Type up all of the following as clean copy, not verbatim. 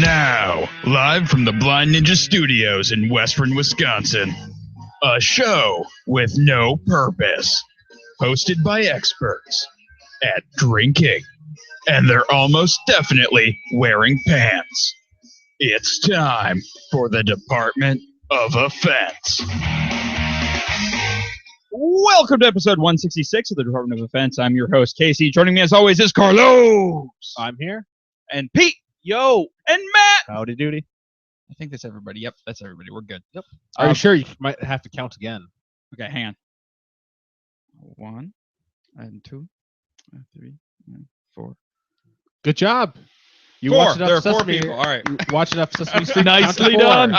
now, live from the Blind Ninja Studios in Western Wisconsin, a show with no purpose, hosted by experts at drinking, and they're almost definitely wearing pants. It's time for the Department of Offense. Welcome to episode 166 of the Department of Offense. I'm your host, Casey. Joining me as always is Carlos. I'm here. And Pete. Yo. And Matt. Howdy doody. I think that's everybody. Yep, that's everybody. We're good. Yep. Are you sure? You might have to count again. Okay, hang on. 1 and 2 and 3 and 4. Good job. You 4. watched There are enough 4 Sesame. people. All right. You watched enough Sesame Street. Nicely done.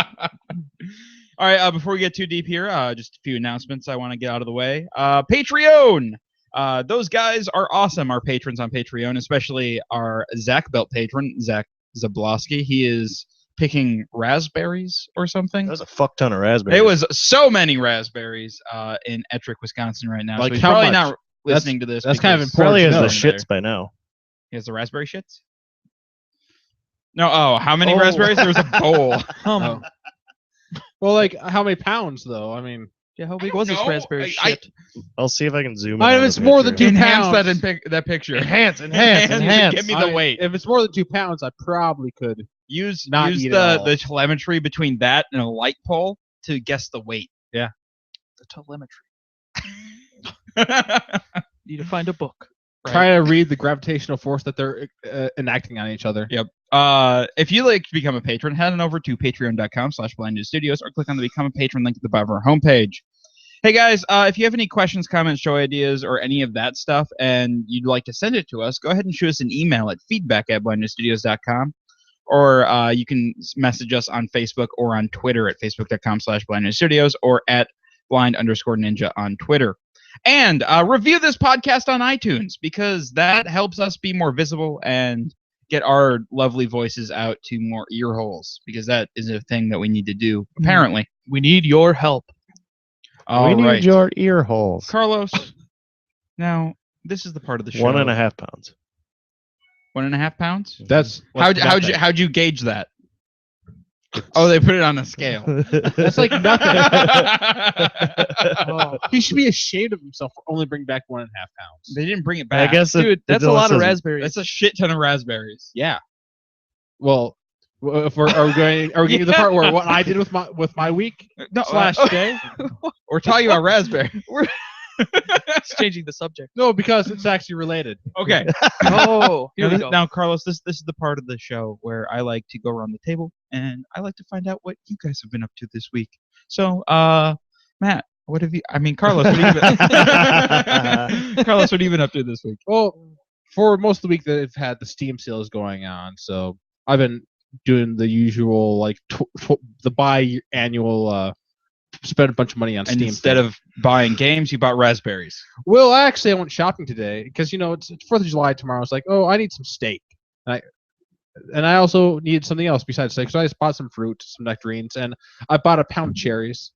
All right, before we get too deep here, just a few announcements I want to get out of the way. Patreon! Those guys are awesome, our patrons on Patreon, especially our Zach Belt patron, Zach Zablosky. He is picking raspberries or something. That was a fuck ton of raspberries. It was so many raspberries in Ettrick, Wisconsin right now. Like so he's how probably much? not listening to this. That's kind of because important. Probably has No, the shits by now. He has the raspberry shits? No, how many raspberries? There was a bowl. Oh. Well, like, how many pounds, though? I mean, Yeah, how I big don't was this know. raspberry shit? I'll see if I can zoom in. I on know it's the more than picture. 2 Enhance pounds. that picture. Enhance. Give me the weight. if it's more than 2 pounds, I probably could. Use Not eat it all. the telemetry between that and a light pole to guess the weight. Yeah. The telemetry. Need to find a book. Right. Try to read the gravitational force that they're enacting on each other. Yep. If you'd like to become a patron, head on over to patreon.com/blindnewstudios or click on the Become a Patron link at the bottom of our homepage. Hey guys, if you have any questions, comments, show ideas, or any of that stuff, and you'd like to send it to us, go ahead and shoot us an email at feedback@blindnewstudios.com, or you can message us on Facebook or on Twitter at facebook.com/blindnewstudios or at blind_ninja on Twitter. And review this podcast on iTunes, because that helps us be more visible and get our lovely voices out to more ear holes, because that is a thing that we need to do, apparently. We need your help. All we right. need your ear holes. Carlos, now, this is the part of the show. 1.5 pounds. 1.5 pounds? That's How'd you gauge that? Oh, they put it on a scale. That's like nothing. He should be ashamed of himself for only bringing back 1.5 pounds. They didn't bring it I back. guess Dude, that's a lot of raspberries. That's a shit ton of raspberries. Yeah. Well, if are we getting to the part where what I did with my week No, / day? We're talking about raspberry. It's changing the subject. No, because it's actually related. Okay. Oh, here we go. Now, Carlos, this is the part of the show where I like to go around the table and I like to find out what you guys have been up to this week. So, Matt, what have you? I mean, Carlos, what have you been? Carlos, what have you been up to this week? Well, for most of the week, they've had the Steam sales going on, so I've been doing the usual, like the biannual spend a bunch of money on And Steam. instead of buying games, you bought raspberries. Well, actually, I went shopping today because it's 4th of July tomorrow. I was like, oh, I need some steak, and I also needed something else besides steak. So I just bought some fruit, some nectarines, and I bought a pound of cherries.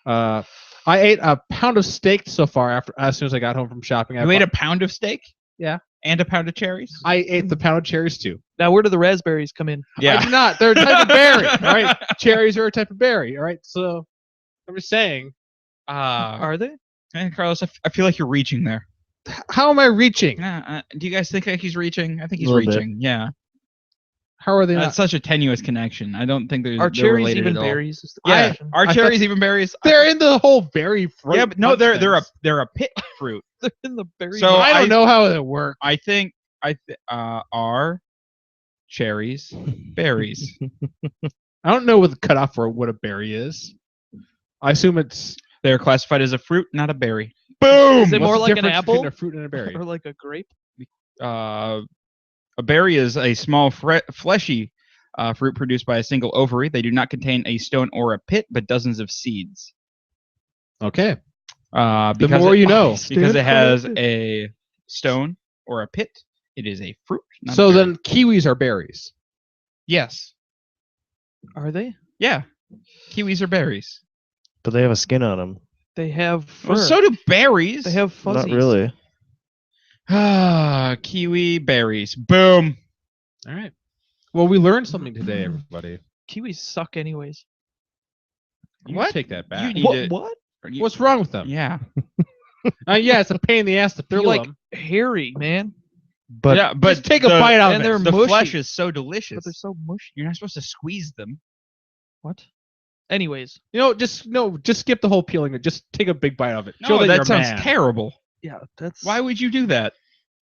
I ate a pound of steak so far as soon as I got home from shopping. You ate a pound of steak? Yeah. And a pound of cherries? I ate the pound of cherries too. Now, where do the raspberries come in? I did not. They're a type of berry. All right. Cherries are a type of berry. All right. So I'm just saying. Are they? And Carlos, I feel like you're reaching there. How am I reaching? Do you guys think he's reaching? I think he's A little reaching. Yeah. How are they That's not? such a tenuous connection. I don't think they're Are they're cherries related even at all. berries? Is the Yeah. question. Are I cherries even berries? They're in the whole berry fruit. Yeah, but no, they're a pit fruit. They're in the berry. So I don't know how it works. I think are cherries berries. I don't know what the cutoff for what a berry is. I assume it's They're classified as a fruit, not a berry. Boom. Is it more what's the like an difference between apple? a fruit and a berry. Or like a grape? A berry is a small fleshy fruit produced by a single ovary. They do not contain a stone or a pit, but dozens of seeds. Okay. The more you know. Because it has a stone or a pit, it is a fruit. Not So a berry. then kiwis are berries. Yes. Are they? Yeah. Kiwis are berries. But they have a skin on them. They have fur. Well, so do berries. They have fuzzies. Not really. Kiwi berries. Boom. All right. Well, we learned something today, everybody. Kiwis suck anyways. You What? take that back. You need to- What? What's wrong with them? Yeah. Yeah, it's a pain in the ass to They're peel like them. hairy, man. But yeah, but Just take a bite out of and it. they're the mushy. flesh is so delicious. But they're so mushy. You're not supposed to squeeze them. What? Anyways, Just skip the whole peeling. Just take a big bite of it. Show No, that that you're a sounds man. terrible. yeah, that's Why would you do that?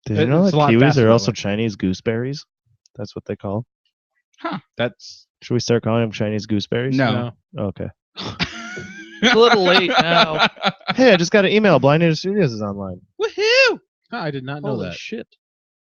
did you know It's that a lot kiwis faster are that also way. Chinese gooseberries? That's what they call. That's Should we start calling them Chinese gooseberries? No. Okay. a little late now. Hey, I just got an email. Blind Ninja Studios is online. Woohoo! I did not know Holy that. shit.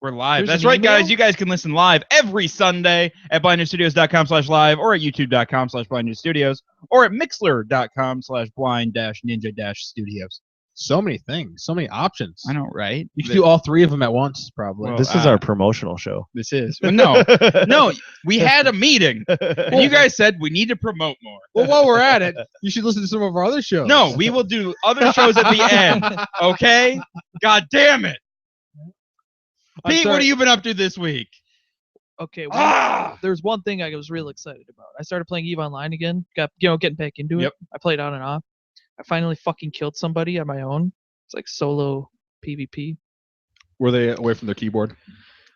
We're live. There's That's an right, guys. email? You guys can listen live every Sunday at blindnewstudios.com/live or at youtube.com/blindnewstudios or at mixler.com/blind-ninja-studios. So many things, so many options. I know, right? You can do all three of them at once, probably. Well, This is our promotional show. This is. Well, no, we had a meeting. And you guys said we need to promote more. Well, while we're at it, you should listen to some of our other shows. No, we will do other shows at the end. Okay? God damn it. I'm Pete, what sorry. have you been up to this week? Okay, Ah! there's one thing I was real excited about. I started playing EVE Online again. Got getting back into it. Yep. I played on and off. I finally fucking killed somebody on my own. It's like solo PvP. Were they away from their keyboard?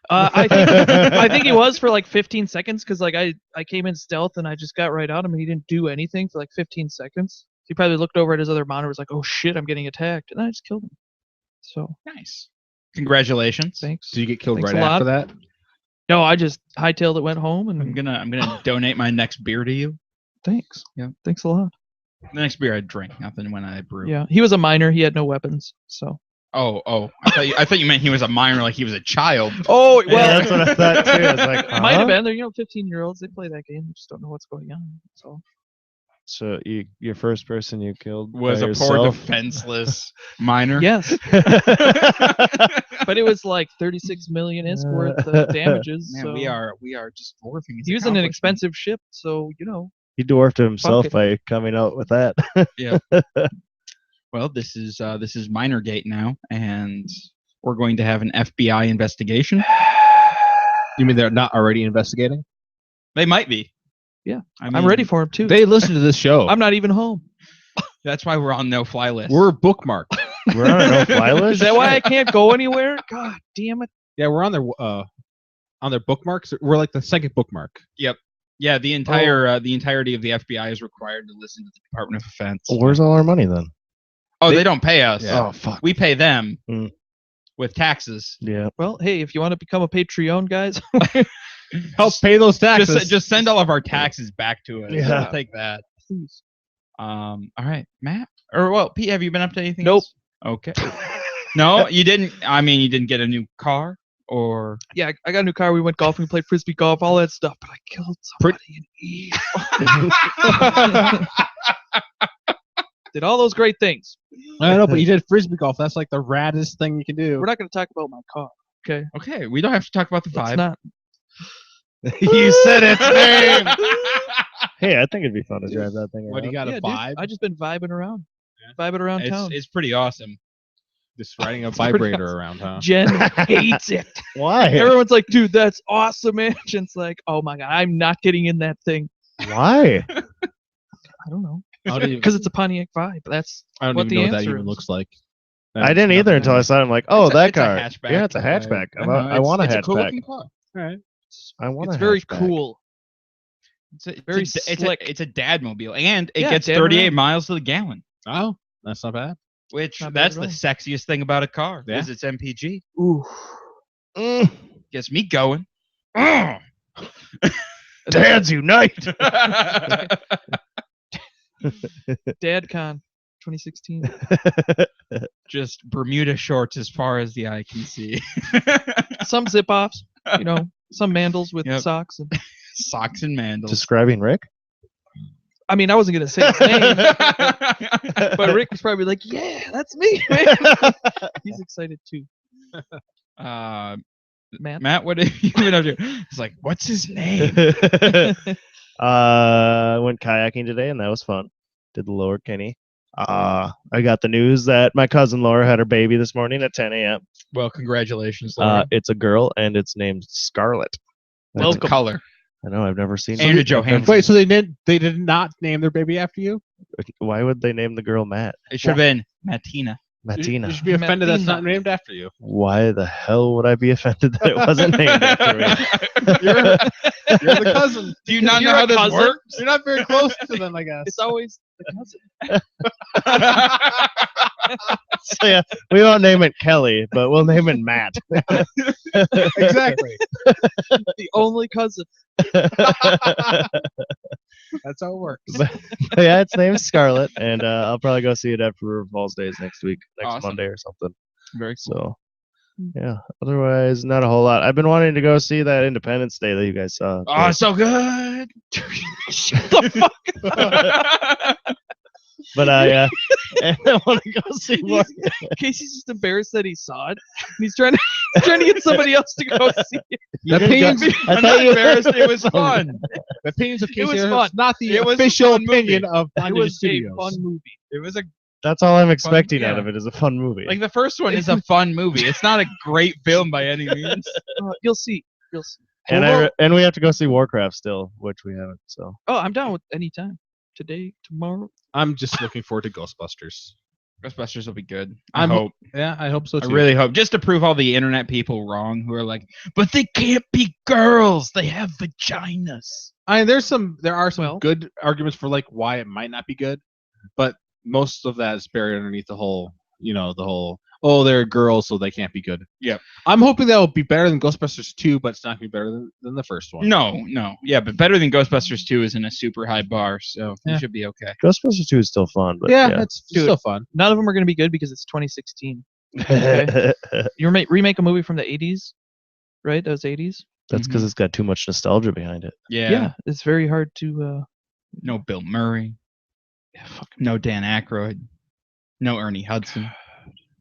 I think he was for like 15 seconds because like I came in stealth and I just got right on him and he didn't do anything for like 15 seconds. He probably looked over at his other monitor, was like, "Oh shit, I'm getting attacked," and I just killed him. So Nice. Congratulations. thanks. Did you get killed Thanks right a lot. after that? No, I just hightailed it, went home, and I'm gonna donate my next beer to you. thanks. Yeah. Thanks a lot. The next beer I drink, nothing when I brew. Yeah, he was a minor. He had no weapons, so. Oh. I thought you meant he was a minor, like he was a child. Oh Yeah, that's what I thought too. I was like, It might have huh? been. They're 15-year-olds. They play that game. They just don't know what's going on. So So your first person you killed Was by a poor yourself? defenseless minor. yes, but it was like 36 million ISK worth of damages. Man, so. we are just dwarfing. his He was in an accomplishment. expensive ship, so He dwarfed himself it. by coming out with that. Well, this is Minorgate now, and we're going to have an FBI investigation. You mean they're not already investigating? They might be. Yeah, I I'm mean, ready for him too. They listen to this show. I'm not even home. That's why we're on no-fly list. We're bookmarked. We're on a no-fly list. Is that why I can't go anywhere? God damn it! Yeah, we're on their bookmarks. We're like the second bookmark. Yeah, the entirety of the FBI is required to listen to the Department of Defense. Where's all our money then? Oh, they don't pay us. Yeah. Oh fuck. We pay them Mm. with taxes. Yeah. Well, hey, if you want to become a Patreon, guys, Help pay those taxes. Just send all of our taxes back to us. Yeah. We'll take that. please. All right, Matt. Pete, have you been up to anything? Nope. Else? Okay. No, you didn't. I mean, you didn't get a new car, or Yeah, I got a new car. We went golfing, we played frisbee golf, all that stuff. But I killed somebody in Eve. Did all those great things. I don't know, but you did frisbee golf. That's like the raddest thing you can do. We're not going to talk about my car. Okay, okay, we don't have to talk about the let's vibe. not. You said its name. Hey, I think it'd be fun to drive that thing. What do you around. got Yeah, a dude, vibe? I just been vibing around, vibing around town. It's pretty awesome. Just riding a It's pretty vibrator awesome. around, huh? Jen hates it. Why? Everyone's like, dude, that's awesome, man. Jen's like, oh my god, I'm not getting in that thing. Why? I don't know, How do you- because it's a Pontiac Vibe. That's I don't what even the know what that answer even is. looks like. I didn't either until I saw it. I'm like, oh, It's a- that it's a car. hatchback. Yeah, it's a hatchback. I want a it's hatchback. a cool looking car. Alright. I want it's a very hatchback. cool. It's Very it's slick. it's a dad mobile, and it Yeah, gets damn 38 right. miles to the gallon, Oh, that's not bad. which Not bad that's at the all. sexiest thing about a car. Yeah. Is it's MPG. Ooh, Mm, Gets me going. Mm. dads unite. DadCon 2016. Just Bermuda shorts as far as the eye can see. Some zip offs, some mandals with Yep. socks. And, Socks and mandals. Describing Rick. I mean, I wasn't gonna say his name, but Rick was probably like, "Yeah, that's me." Man. He's excited too. Matt, what have you been up to? It's like, what's his name? Went kayaking today, and that was fun. Did the Lower Kenny. I got the news that my cousin Laura had her baby this morning at 10 a.m. Well, congratulations, Laura. It's a girl, and it's named Scarlet. That's Welcome. a color. I know. I've never seen. And a it. Johansson. Wait, so they did not name their baby after you? Why would they name the girl Matt? It should have been Matina. Matina. You should be offended that's not Martina. named after you. Why the hell would I be offended that it wasn't named after me? You're the cousin. Do you not know You're how a this cousin? works? You're not very close to them, I guess. It's always the cousin. So yeah, we won't name it Kelly, but we'll name it Matt. Exactly. The only cousin. That's how it works. But yeah, its name's Scarlet, and I'll probably go see it after River Falls Days next week, next Awesome. Monday or something. Very cool. So yeah, otherwise not a whole lot. I've been wanting to go see that Independence Day that you guys saw. Oh, so good. Shut the fuck up. But I want to go see more. Casey's just embarrassed that he saw it. And he's trying to get somebody else to go see it. The opinions, I'm not embarrassed. It was fun. the opinions of It Casey was are fun. not the It was a official fun movie. opinion of It Blind Ninja was a Studios. fun movie. It was a That's all I'm expecting out yeah. of it is a fun movie. like the first one is a fun movie. It's not a great film by any means. You'll see. You'll see. and we have to go see Warcraft still, which we haven't. So Oh, I'm down with any time. Today, tomorrow. I'm just looking forward to Ghostbusters. Ghostbusters will be good. I I'm- hope. Yeah, I hope so I too. really hope. Just to prove all the internet people wrong who are like, but they can't be girls. They have vaginas. I mean, there are some Well- good arguments for like why it might not be good, but most of that is buried underneath the whole, oh, they're girls, so they can't be good. Yep. I'm hoping that will be better than Ghostbusters 2, but it's not going to be better than the first one. No. Yeah, but better than Ghostbusters 2 is in a super high bar, so Yeah. it should be okay. Ghostbusters 2 is still fun, but Yeah, yeah. it's still fun. None of them are going to be good because it's 2016. You remake a movie from the 80s, right? That was 80s. That's because it's got too much nostalgia behind it. Yeah. It's very hard to. No Bill Murray. No Dan Aykroyd. No Ernie Hudson.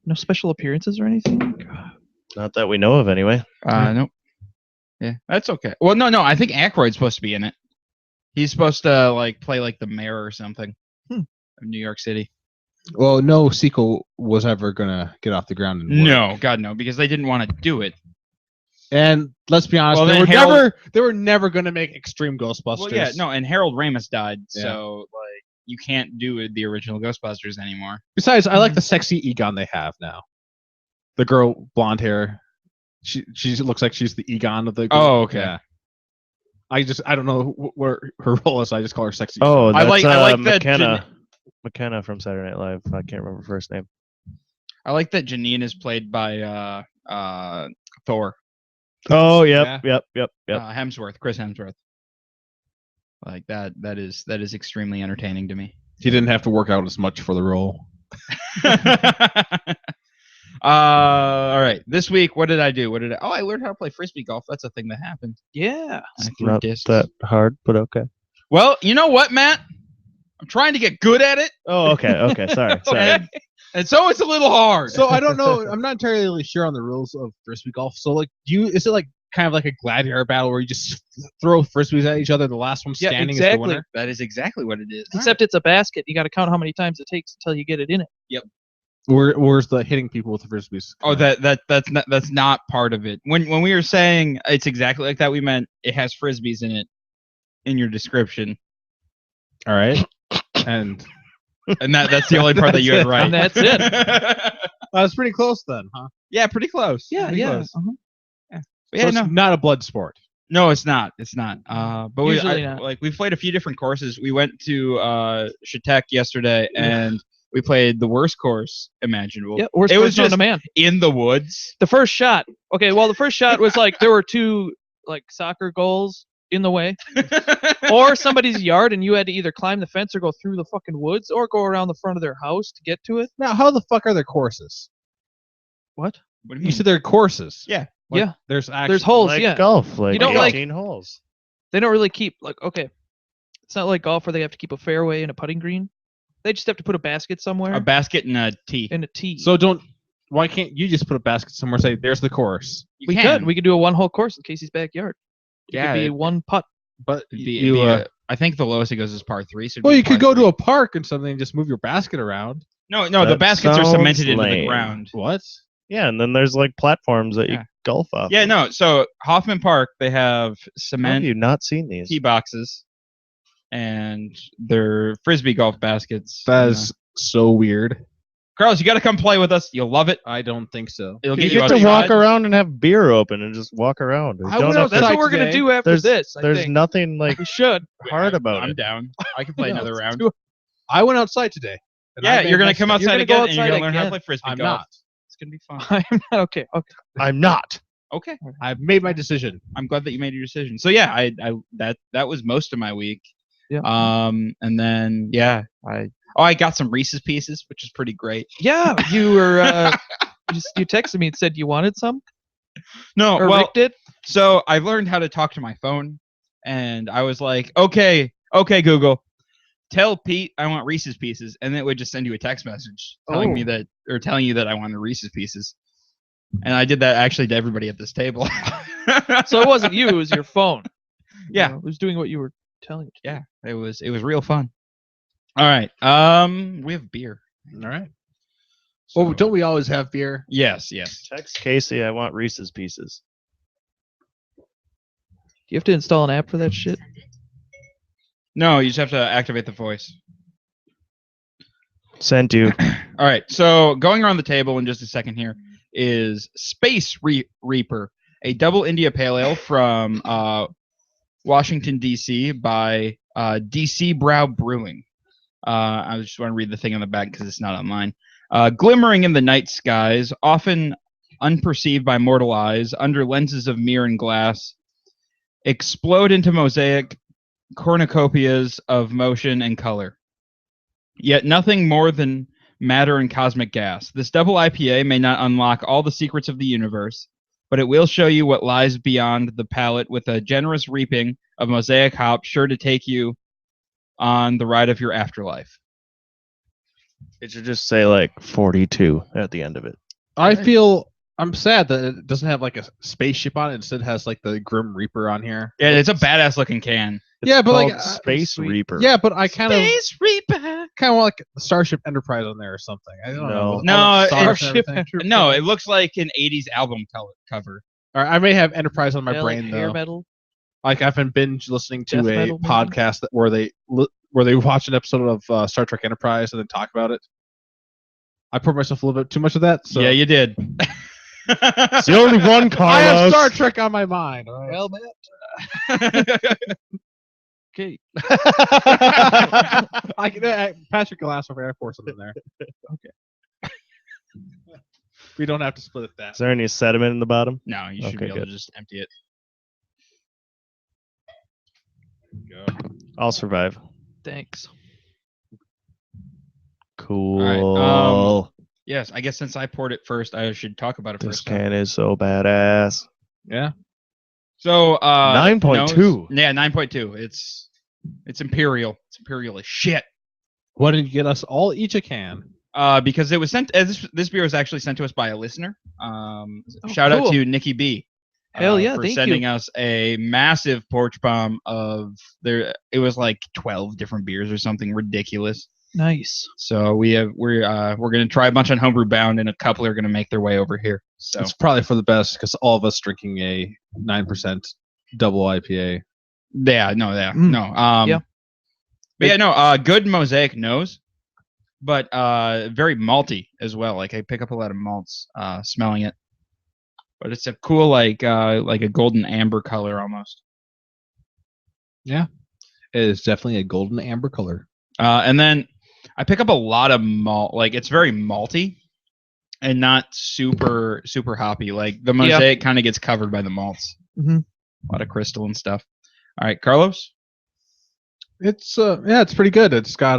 No special appearances or anything. Not that we know of, anyway. Nope. Yeah, that's okay. Well, no. I think Aykroyd's supposed to be in it. He's supposed to like play like the mayor or something of New York City. Well, no sequel was ever going to get off the ground. and work. No, God no, because they didn't want to do it. And let's be honest, Well, they then were never going to make Extreme Ghostbusters. Well, yeah, no, and Harold Ramis died, Yeah. so like you can't do the original Ghostbusters anymore. Besides, I like the sexy Egon they have now. The girl, blonde hair. She looks like she's the Egon of the group. Oh, okay. Yeah. I don't know where her role is. I just call her sexy. Oh, I that's like that McKenna from Saturday Night Live. I can't remember her first name. I like that Janine is played by Thor. Oh, yep. Hemsworth, Chris Hemsworth. Like that is extremely entertaining to me. He didn't have to work out as much for the role. All right. This week, what did I do? I learned how to play frisbee golf. That's a thing that happened. Yeah. I threw Not discs. that hard, but okay. Well, you know what, Matt? I'm trying to get good at it, Oh, okay. Sorry. and so it's a little hard. So I don't know. I'm not entirely sure on the rules of frisbee golf. So like, is it like kind of like a gladiator battle where you just throw frisbees at each other? The last one Yeah, standing is the exactly. winner. That is exactly what it is. Except it's a basket. You got to count how many times it takes until you get it in it. Where's the hitting people with the frisbees? Oh, that's not part of it. When we were saying it's exactly like that, we meant it has frisbees in it in your description, All right. And and that's the only part that you had right. And that's it. that's pretty close then, huh? Yeah, pretty close. Pretty close. Uh-huh. But So yeah, it's no, not a blood sport. no, it's not. It's not. But Usually not. we played a few different courses. We went to Chautauqua yesterday, and we played the worst course imaginable. Yeah, worst It was person on just the man. in the woods. The first shot. Okay, well, the first shot was like there were two like soccer goals in the way, or somebody's yard, and you had to either climb the fence or go through the fucking woods, or go around the front of their house to get to it. Now, how the fuck are there courses? What? What do You said there are courses. Yeah. Like, Yeah. There's actually There's holes. Like Yeah, golf, like You don't like- 18 holes. they don't really keep like okay. It's not like golf where they have to keep a fairway and a putting green. They just have to put a basket somewhere A basket and a tee. and a tee. So why can't you just put a basket somewhere? Say there's the course. You we can. could do a one hole course in Casey's backyard. It Yeah, could be it- one putt. But It'd be, you, I think the lowest it goes is par 3. So it'd well, be you could par go to three. a park and something and just move your basket around. No, the That baskets are sounds cemented into the lame. ground. What? Yeah, and then there's like platforms that you Yeah. golf off. Yeah, no. So Hoffman Park, they have How have cement you not seen these? tee boxes, and they're frisbee golf baskets. That And, is so weird. Carlos, you got to come play with us. You'll love it. I don't think so. It'll You get you get to outside. walk around and have beer open and just walk around. You I don't went have to- That's outside what we're gonna today. do after there's this. I there's think. nothing like We should. hard about I'm it. down. I can play No, another let's round. do it. I went outside today. and I Yeah, made you're gonna my come mistake. outside gonna go again, and you're gonna outside learn how to again. play frisbee I'm golf. not. It's gonna be fun. I'm not okay. Okay. I'm not. Okay, I've made my decision. I'm glad that you made your decision. So yeah, I that was most of my week. Yeah. And then yeah, I got some Reese's Pieces, which is pretty great. Yeah, you were. You texted me and said you wanted some, No, or well, Rick did. so I learned how to talk to my phone, and I was like, okay, Google, tell Pete I want Reese's Pieces, and it would just send you a text message telling me that, or telling you that I wanted Reese's Pieces. And I did that actually to everybody at this table. So it wasn't you; it was your phone. Yeah. It was doing what you were telling it to. Yeah, it was real fun. All right, we have beer. All right. So- Well, don't we always have beer? Yes. Text Casey, I want Reese's Pieces. Do you have to install an app for that shit? No, you just have to activate the voice. Sent you. All right, so going around the table in just a second here is Space Reaper, a double India Pale Ale from Washington, D.C. by DC Brow Brewing. I just want to read the thing on the back because it's not online. Glimmering in the night skies, often unperceived by mortal eyes, under lenses of mirror and glass, explode into mosaic cornucopias of motion and color. Yet nothing more than matter and cosmic gas. This double IPA may not unlock all the secrets of the universe, but it will show you what lies beyond the palate with a generous reaping of mosaic hops sure to take you on the ride of your afterlife. It should just say like 42 at the end of it. I'm sad that it doesn't have like a spaceship on it. Instead, it has like the Grim Reaper on here. Yeah, it's a badass looking can. It's Yeah, but, like, called Space sweet. Reaper. Yeah, but I kind of Reaper. want like the Starship Enterprise on there or something. I don't know. with No, all the stars and Starship everything. No, it looks like an 80s album cover. Or I may have Enterprise on my Yeah, like brain hair though. metal. Like I've been binge listening to Death a metal, maybe? podcast where they watch an episode of Star Trek Enterprise and then talk about it. I poured myself a little bit too much of that. So Yeah, you did. It's the only one, I have Carlos. Star Trek on my mind. all right? Okay. I can Patrick will ask for Air Force in there. Okay. We don't have to split it that. Is there any sediment in the bottom? No, you should Okay, be able good. to just empty it. I'll survive. Thanks. Cool. Yes, I guess since I poured it first, I should talk about it This first. can is so badass. Yeah. So 9.2. nose- Yeah, 9.2. It's imperial. It's imperial as shit. Why didn't you get us all each a can? Because it was sent. This beer was actually sent to us by a listener. Shout out cool. to Nikki B. Hell yeah, for thank sending you. us a massive porch bomb of there. It was like 12 different beers or something ridiculous. Nice. So we're gonna try a bunch on Homebrew Bound, and a couple are gonna make their way over here. So It's probably for the best because all of us drinking a 9% double IPA. yeah, no. Yeah. But yeah, no. Good mosaic nose, but very malty as well. Like I pick up a lot of malts smelling it. But it's a cool like a golden amber color almost. It is definitely a golden amber color. And then I pick up a lot of malt. Like it's very malty and not super hoppy. Like the mosaic kind of gets covered by the malts. Mhm. A lot of crystal and stuff. All right, Carlos. It's it's pretty good. It's got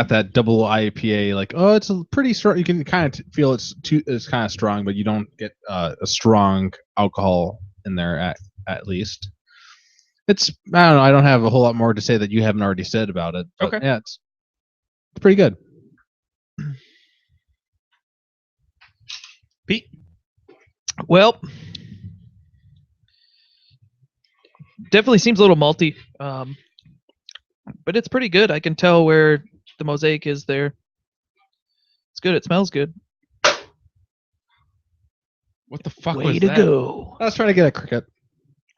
that double IPA. Like it's a pretty strong. You can kind of feel it's kind of strong, but you don't get a strong alcohol in there at least. It's I don't know. I don't have a whole lot more to say that you haven't already said about it. But Okay. Yeah, it's pretty good. Pete. Well, definitely seems a little malty, but it's pretty good. I can tell where the mosaic is there. It's good. It smells good. What the fuck Way was to that? go. I was trying to get a cricket.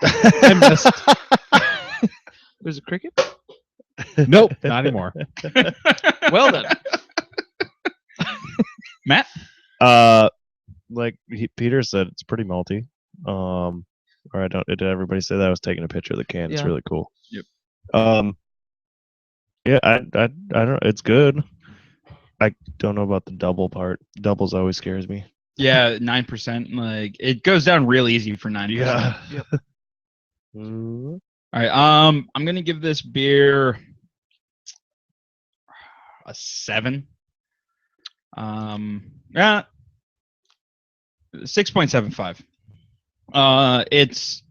I missed. There's a cricket? Nope, not anymore. Well then. Matt? Like Peter said, it's pretty malty. Or I don't. Did everybody say that? I was taking a picture of the can. It's Yeah. really cool. Yep. Yeah, I don't. It's good. I don't know about the double part. Doubles always scares me. Yeah, 9%. Like it goes down real easy for 9%. Yep. Mm, All right. I'm gonna give this beer a 7. Yeah, 6.75.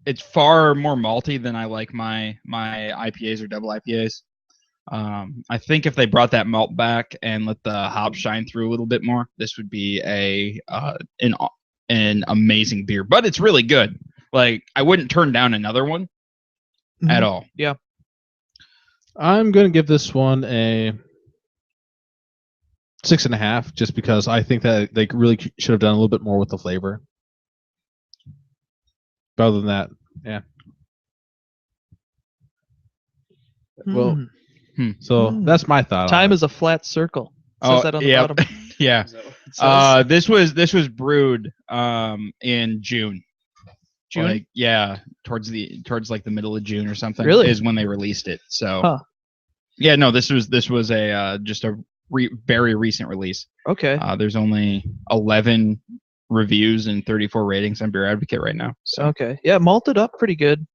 It's far more malty than I like my IPAs or double IPAs. I think if they brought that malt back and let the hop shine through a little bit more, this would be an amazing beer. But it's really good. Like I wouldn't turn down another one at all. I'm going to give this one a 6.5, just because I think that they really should have done a little bit more with the flavor. But other than that, yeah. Well, so Hmm. that's my thought. Time is a flat circle. It says that on the yep. bottom. Yeah. Is that what it says? This was brewed in June. June? Like yeah, towards like the middle of June or something. Really? Is when they released it. So Huh. yeah, no, this was a just a very recent release. Okay. There's only 11 reviews and 34 ratings on Beer Advocate right now. So Okay. Yeah, malted up pretty good.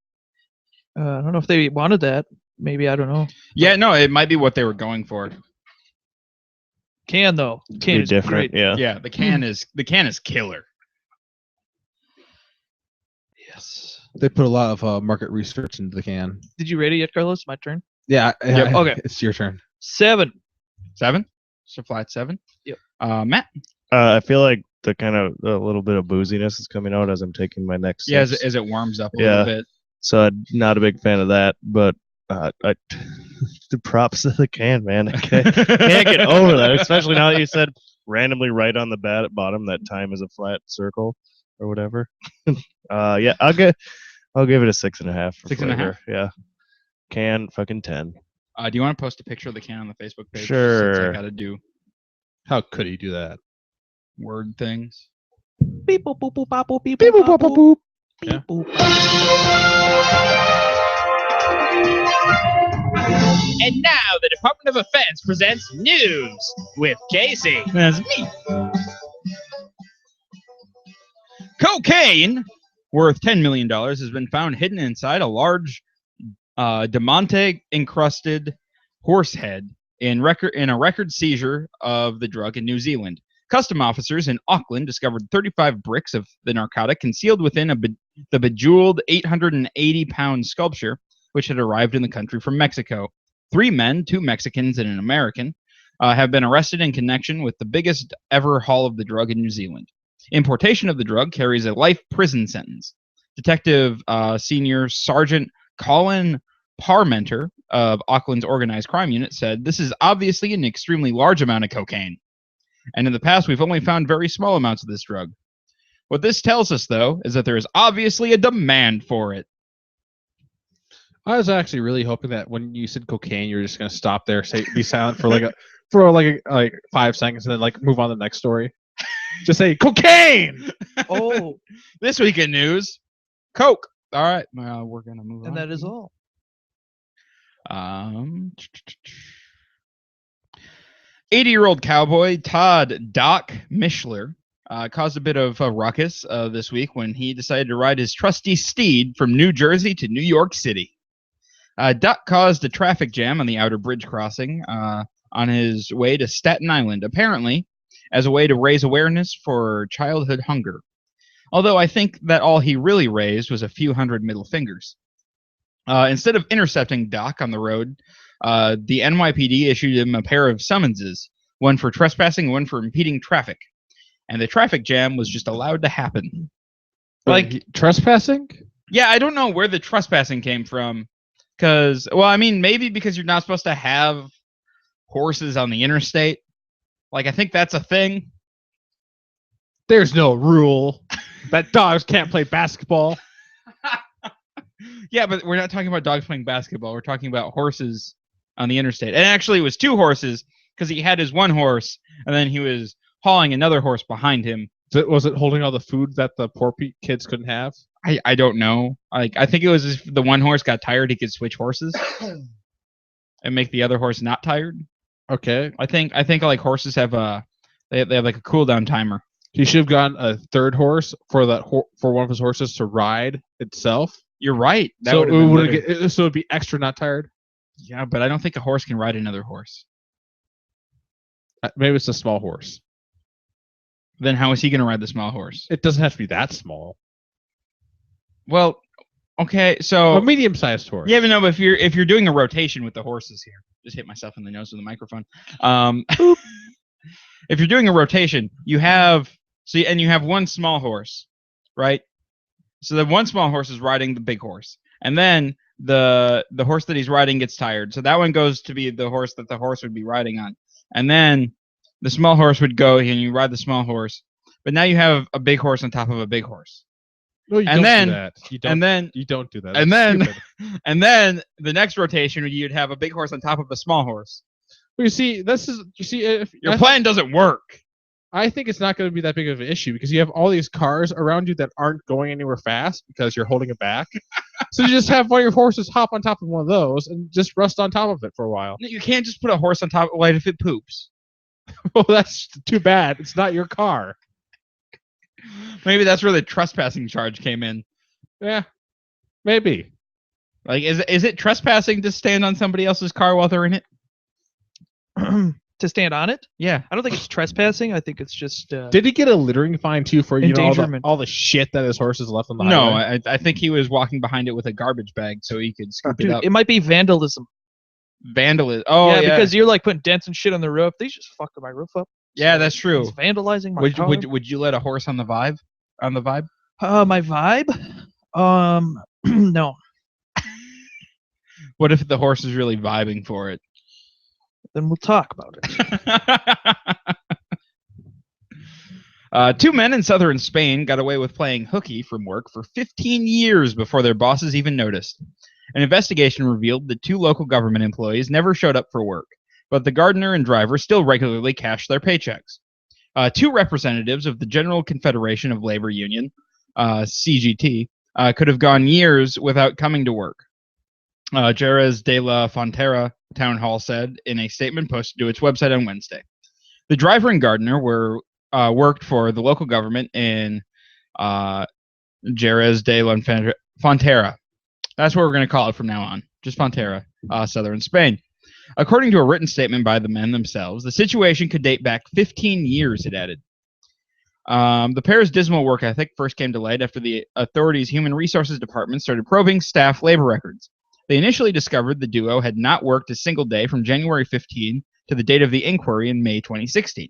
I don't know if they wanted that. Maybe, I don't know. yeah, no, it might be what they were going for. Can though. Can be is different. great. Yeah. Yeah, the can is killer. Yes. They put a lot of market research into the can. Did you rate it yet, Carlos? My turn. Yeah. Yep, okay. It's your turn. 7. 7? So flat 7? Yep. Matt? I feel like the kind of a little bit of booziness is coming out as I'm taking my next. Yeah, sips. as it warms up a Yeah. little bit. So I'm not a big fan of that, but the props to the can, man. I can't get over that, especially now that you said randomly right on the bottom that time is a flat circle or whatever. Yeah, I'll give it a 6.5. For 6.5? flavor. Yeah, can fucking 10. Do you want to post a picture of the can on the Facebook page? Sure. Since I got to do How could he do that? word things. Beep boop boop boop bop boop beep Beep, boop boop, bop boop, boop. boop. Beep Yeah. boop bop. And now the Department of Defense presents news with Casey. That's me. Cocaine worth $10 million has been found hidden inside a large Diamante-encrusted horse head in a record seizure of the drug in New Zealand. Custom officers in Auckland discovered 35 bricks of the narcotic concealed within the bejeweled 880-pound sculpture, which had arrived in the country from Mexico. 3 men, 2 Mexicans and an American, have been arrested in connection with the biggest ever haul of the drug in New Zealand. Importation of the drug carries a life prison sentence. Detective Senior Sergeant Colin Parmenter of Auckland's Organized Crime Unit said, "This is obviously an extremely large amount of cocaine. And in the past, we've only found very small amounts of this drug. What this tells us, though, is that there is obviously a demand for it." I was actually really hoping that when you said cocaine, you're just gonna stop there, be silent for like 5 seconds, and then like move on to the next story. Just say cocaine. Oh, This week in news, Coke. All right, well, we're gonna move on. and that is all. 80-year-old cowboy Todd Doc Mishler caused a bit of a ruckus this week when he decided to ride his trusty steed from New Jersey to New York City. Doc caused a traffic jam on the outer bridge crossing on his way to Staten Island, apparently as a way to raise awareness for childhood hunger. Although I think that all he really raised was a few hundred middle fingers. Instead of intercepting Doc on the road, the NYPD issued him a pair of summonses, one for trespassing and one for impeding traffic. And the traffic jam was just allowed to happen. Like, Trespassing? yeah, I don't know where the trespassing came from. Because, well, I mean, maybe because you're not supposed to have horses on the interstate. Like, I think that's a thing. There's no rule. That dogs can't play basketball. Yeah, but we're not talking about dogs playing basketball. We're talking about horses on the interstate. And actually, it was 2 horses because he had his one horse, and then he was hauling another horse behind him. Was it holding all the food that the poor kids couldn't have? I don't know. Like, I think it was if the one horse got tired, he could switch horses and make the other horse not tired. Okay. I think like horses have they have like a cooldown timer. He should have gotten a third horse for for one of his horses to ride itself. You're right. That So would've been better. it'd be extra not tired. Yeah, but I don't think a horse can ride another horse. Maybe it's a small horse. Then how is he going to ride the small horse? It doesn't have to be that small. Well, okay, so A medium-sized horse. yeah, but no, but if you're doing a rotation with the horses here, just hit myself in the nose with the microphone. If you're doing a rotation, you have one small horse, right? So the one small horse is riding the big horse, and then the horse that he's riding gets tired, so that one goes to be the horse that the horse would be riding on, and then the small horse would go and you ride the small horse, but now you have a big horse on top of a big horse. No, you And don't then- do that. You don't do that. and That's then- stupid. And then the next rotation, you'd have a big horse on top of a small horse. Well, you see, if Your plan doesn't work. I think it's not going to be that big of an issue because you have all these cars around you that aren't going anywhere fast because you're holding it back. So you just have one of your horses hop on top of one of those and just rest on top of it for a while. You can't just put a horse on top. What if it poops? Well, that's too bad. It's not your car. Maybe that's where the trespassing charge came in. Yeah, maybe. Like, is it trespassing to stand on somebody else's car while they're in it? To stand on it? Yeah. I don't think it's trespassing. I think it's just. Did he get a littering fine too for Endangerment. all the shit that his horses left on the No, highway? I think he was walking behind it with a garbage bag so he could scoop it Dude, up. it might be vandalism. Vandalism. Oh, yeah. Because you're like putting dents and shit on the roof. They just fucked my roof up. Yeah, that's true. It's vandalizing my Would car. would you let a horse on the vibe? On the vibe? My vibe? No. What if the horse is really vibing for it? Then we'll talk about it. 2 men in southern Spain got away with playing hooky from work for 15 years before their bosses even noticed. An investigation revealed that 2 local government employees never showed up for work, but the gardener and driver still regularly cashed their paychecks. 2 representatives of the General Confederation of Labor Union, CGT, could have gone years without coming to work. Jerez de la Frontera Town Hall said in a statement posted to its website on Wednesday. The driver and gardener worked for the local government in Jerez de la Frontera. That's what we're going to call it from now on. Just Frontera, southern Spain. According to a written statement by the men themselves, the situation could date back 15 years, it added. The pair's dismal work ethic first came to light after the authorities' Human Resources Department started probing staff labor records. They initially discovered the duo had not worked a single day from January 15 to the date of the inquiry in May 2016.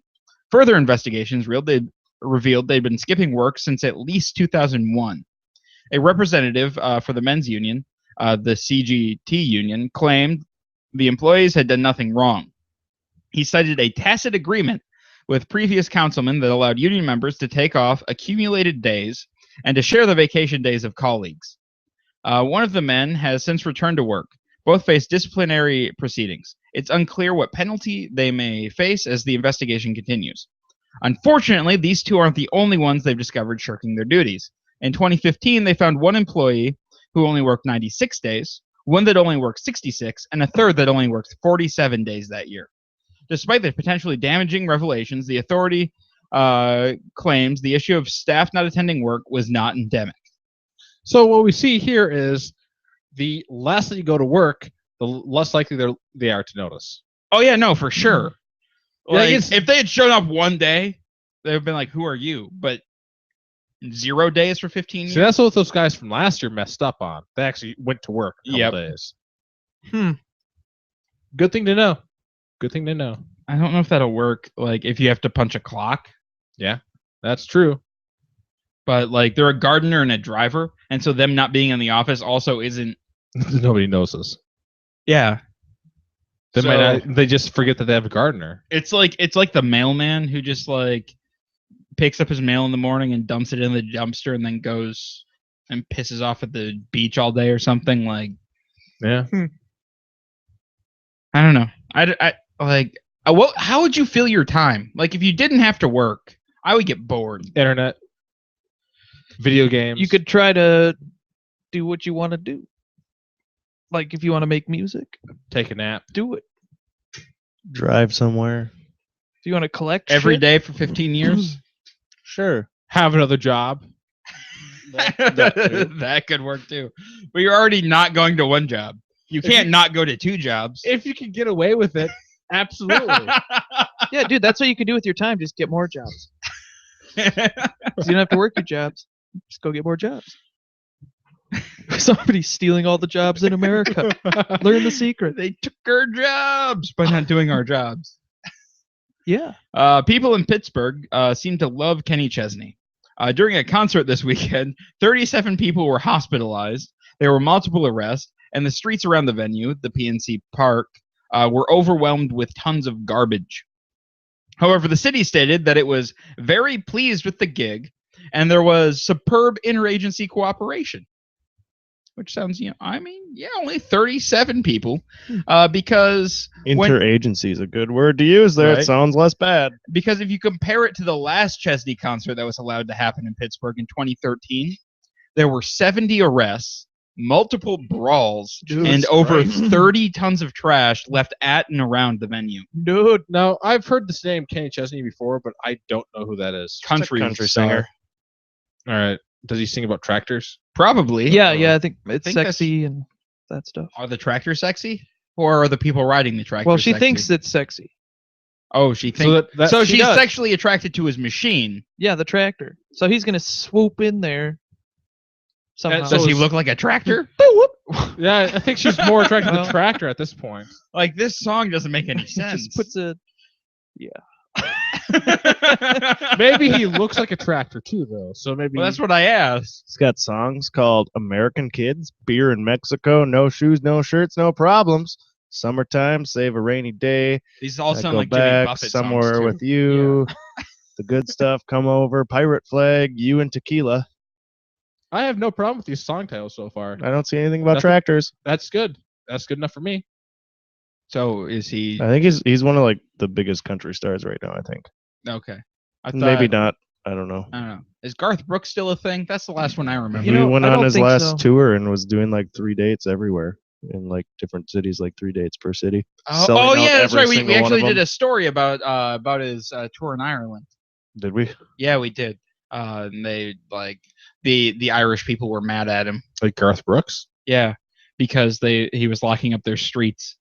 Further investigations revealed they'd been skipping work since at least 2001. A representative for the men's union, the CGT union, claimed the employees had done nothing wrong. He cited a tacit agreement with previous councilmen that allowed union members to take off accumulated days and to share the vacation days of colleagues. One of the men has since returned to work. Both face disciplinary proceedings. It's unclear what penalty they may face as the investigation continues. Unfortunately, these 2 aren't the only ones they've discovered shirking their duties. In 2015, they found 1 employee who only worked 96 days, 1 that only worked 66, and a third that only worked 47 days that year. Despite the potentially damaging revelations, the authority claims the issue of staff not attending work was not endemic. So what we see here is the less that you go to work, the less likely they are to notice. Oh, yeah, no, for sure. Yeah, Like, it's- if they had shown up one day, they would have been like, who are you? But 0 days for 15 years? See, that's what those guys from last year messed up on. They actually went to work a couple days. Good thing to know. Good thing to know. I don't know if that'll work, like, if you have to punch a clock. That's true. But, like, they're a gardener and a driver, and so them not being in the office also isn't... Nobody knows this. Yeah. They So- might not, they just forget that they have a gardener. It's like the mailman who just, like, picks up his mail in the morning and dumps it in the dumpster and then goes and pisses off at the beach all day or something. Like, Yeah. I don't know. How would you fill your time? Like, if you didn't have to work, I would get bored. Internet. Video games. You could try to do what you want to do. Like if you want to make music, take a nap. do it. Drive somewhere. If you want to collect Every shit, day for 15 years? Sure. Have another job. That could work too. But you're already not going to one job. You can't not go to two jobs. If you can get away with it, absolutely. yeah, dude, that's what you can do with your time. Just get more jobs. 'Cause you don't have to work your jobs. Just go get more jobs. Somebody's stealing all the jobs in America. Learn the secret. They took our jobs by not doing our jobs. Yeah. People in Pittsburgh seem to love Kenny Chesney. During a concert this weekend, 37 people were hospitalized. There were multiple arrests, and the streets around the venue, the PNC Park, were overwhelmed with tons of garbage. However, the city stated that it was very pleased with the gig, and there was superb interagency cooperation. Which sounds, only 37 people, because Interagency is a good word to use there. Right. It sounds less bad. because if you compare it to the last Chesney concert that was allowed to happen in Pittsburgh in 2013, there were 70 arrests, multiple brawls, and over 30 tons of trash left at and around the venue. Dude. Now, I've heard this name Kenny Chesney before, but I don't know who that is. Country singer. All right. Does he sing about tractors? Probably. Yeah, I think it's think that's- sexy and that stuff. Are the tractors sexy? Or are the people riding the tractors Well, she sexy? thinks it's sexy. Oh, she thinks. So that- So she she's does. sexually attracted to his machine. Yeah, the tractor. So he's gonna swoop in there. Somehow. So Does he is- look like a tractor? Yeah, I think she's more attracted Well- to tractor at this point. Like, this song doesn't make any sense. Just puts a. Maybe he looks like a tractor too, though. So maybe Well, that's what I asked. It's got songs called American Kids, Beer in Mexico, No Shoes, No Shirts, No Problems, Summertime, Save a Rainy Day, These all I sound Go like Jimmy Back, Buffett Somewhere songs, too. with You, The Good Stuff, Come Over, Pirate Flag, You and Tequila. I have no problem with these song titles so far. I don't see anything about Nothing. tractors. That's good. That's good enough for me. So is he I think he's one of like the biggest country stars right now. I think okay? I maybe not. I don't know. I don't know. Is Garth Brooks still a thing? That's the last one I remember. You know, he went I on don't his think last so. tour and was doing like 3 dates everywhere in like different cities, like 3 dates per city. Oh, selling out yeah, that's every right. We single one actually of did them. a story about his tour in Ireland. Did we? Yeah, we did. And they like the Irish people were mad at him. Like Garth Brooks. Yeah, because he was locking up their streets.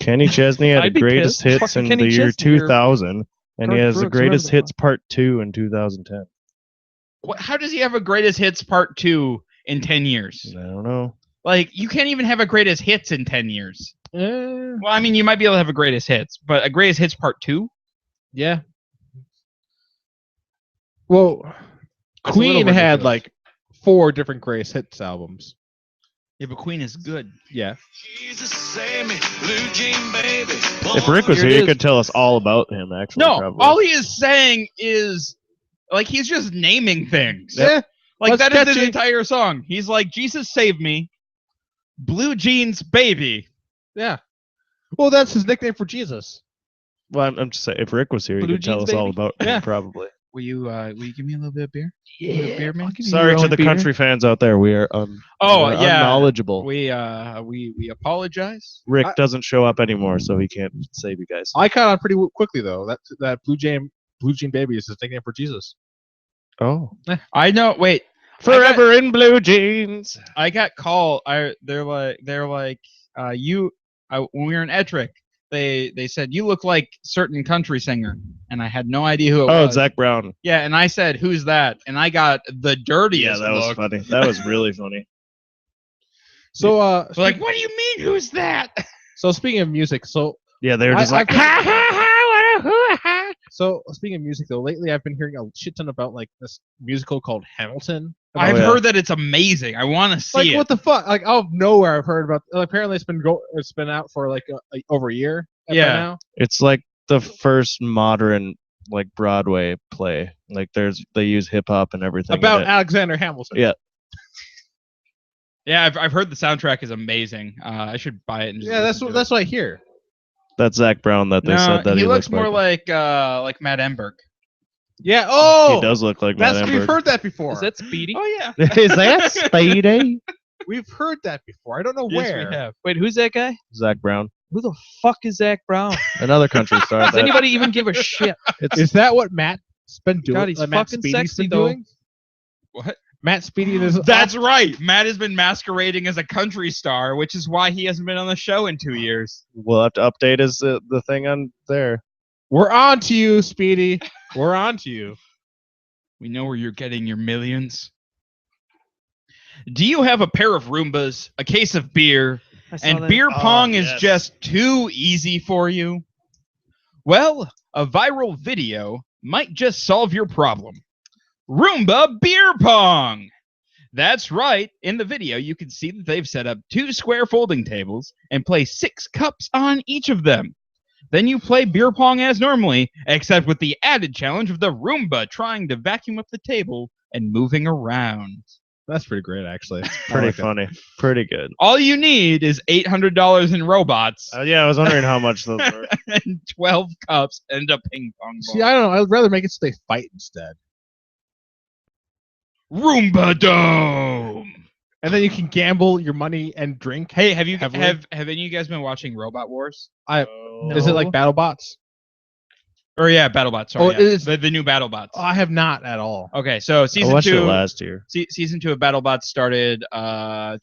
Kenny Chesney had I'd the be greatest pissed. hits in Fucking Kenny the year Chesney or 2000, and he Garth has the Brooks, greatest whatever the hits part 2 in 2010. How does he have a greatest hits part 2 in 10 years? I don't know. Like, you can't even have a greatest hits in 10 years. Eh, Well, I mean, you might be able to have a greatest hits, but a greatest hits part 2? yeah. Well, That's a little Queen had ridiculous. like 4 different greatest hits albums. Yeah, but Queen is good. Yeah. If Rick was Here here, it he is. could tell us all about him. Actually, No, probably. all he is saying is, like, he's just naming things. Yeah. Like, That's that is his catchy. entire song. He's like, Jesus Save Me, Blue Jeans Baby. Yeah. Well, that's his nickname for Jesus. Well, I'm just saying, if Rick was here, he Blue could tell Jeans us all Baby? about Yeah. him, probably. Will you give me a little bit of beer? Beer, man? I'll give you Sorry your to own the beer. country fans out there. We are Oh, we are yeah. unknowledgeable. We apologize. Rick I- doesn't show up anymore, so he can't save you guys. I caught on pretty quickly though. That Blue Jean Baby is his nickname for Jesus. Oh, I know. Wait, forever in blue jeans. I got called. They're like you. When we were in Ettrick, they said you look like certain country singer, and I had no idea who it Oh, was. Zach Brown. Yeah, and I said, "Who's that?" And I got the Yeah, dirtiest that was look. funny. That was really funny. So They're like, what do you mean? Who's that? so speaking of music, so Yeah, they were just I- like, I've ha ha ha, what a hoo ha. so speaking of music though, lately I've been hearing a shit ton about like this musical called Hamilton. I've yeah. heard that it's amazing. I want to see Like it. what the fuck? Like out of nowhere, I've heard about. Apparently, it's been out for like over a year. by Yeah. now. It's like the first modern like Broadway play. Like they use hip hop and everything. in About it. Alexander Hamilton. Yeah. Yeah, I've heard the soundtrack is amazing. I should buy it. And just Yeah, listen to that's what I hear. That's Zach Brown that they no, said that he he looks looked more like. like Matt Emberg. Yeah. Oh, He does look like Matt that's we've Emberg. heard that before. Is that Speedy? Oh yeah. Is that Speedy? We've heard that before. I don't know Yes, where. we have. Wait, who's that guy? Zach Brown, Who the fuck is Zach Brown? another country star. Does that- anybody even give a shit? Is that what Matt's been doing? God, he's Matt fucking Speedy's sexy, been though. doing? What? Matt Speedy is That's right. Matt has been masquerading as a country star, which is why he hasn't been on the show in 2 years. We'll have to update the thing on there. We're on to you, Speedy. We're on to you. We know where you're getting your millions. Do you have a pair of Roombas, a case of beer, I saw and that. beer pong is yes. just too easy for you? Well, a viral video might just solve your problem. Roomba Beer Pong! That's right. In the video, you can see that they've set up 2 square folding tables and place 6 cups on each of them. Then you play beer pong as normally, except with the added challenge of the Roomba trying to vacuum up the table and moving around. That's pretty great, actually. Pretty funny. Pretty good. All you need is $800 in robots Yeah, I was wondering how much those were. and 12 cups and a ping pong ball. See, I don't know. I'd rather make it so they fight instead. Roomba Dome! And then you can gamble your money and drink. Hey, have you Heavily. have any of you guys been watching Robot Wars? Is it like No. BattleBots? Or yeah, BattleBots. Sorry, Oh, yeah. it's- the new BattleBots. Oh, I have not at all. Okay, so I season watched it 2 last year. season 2 of BattleBots started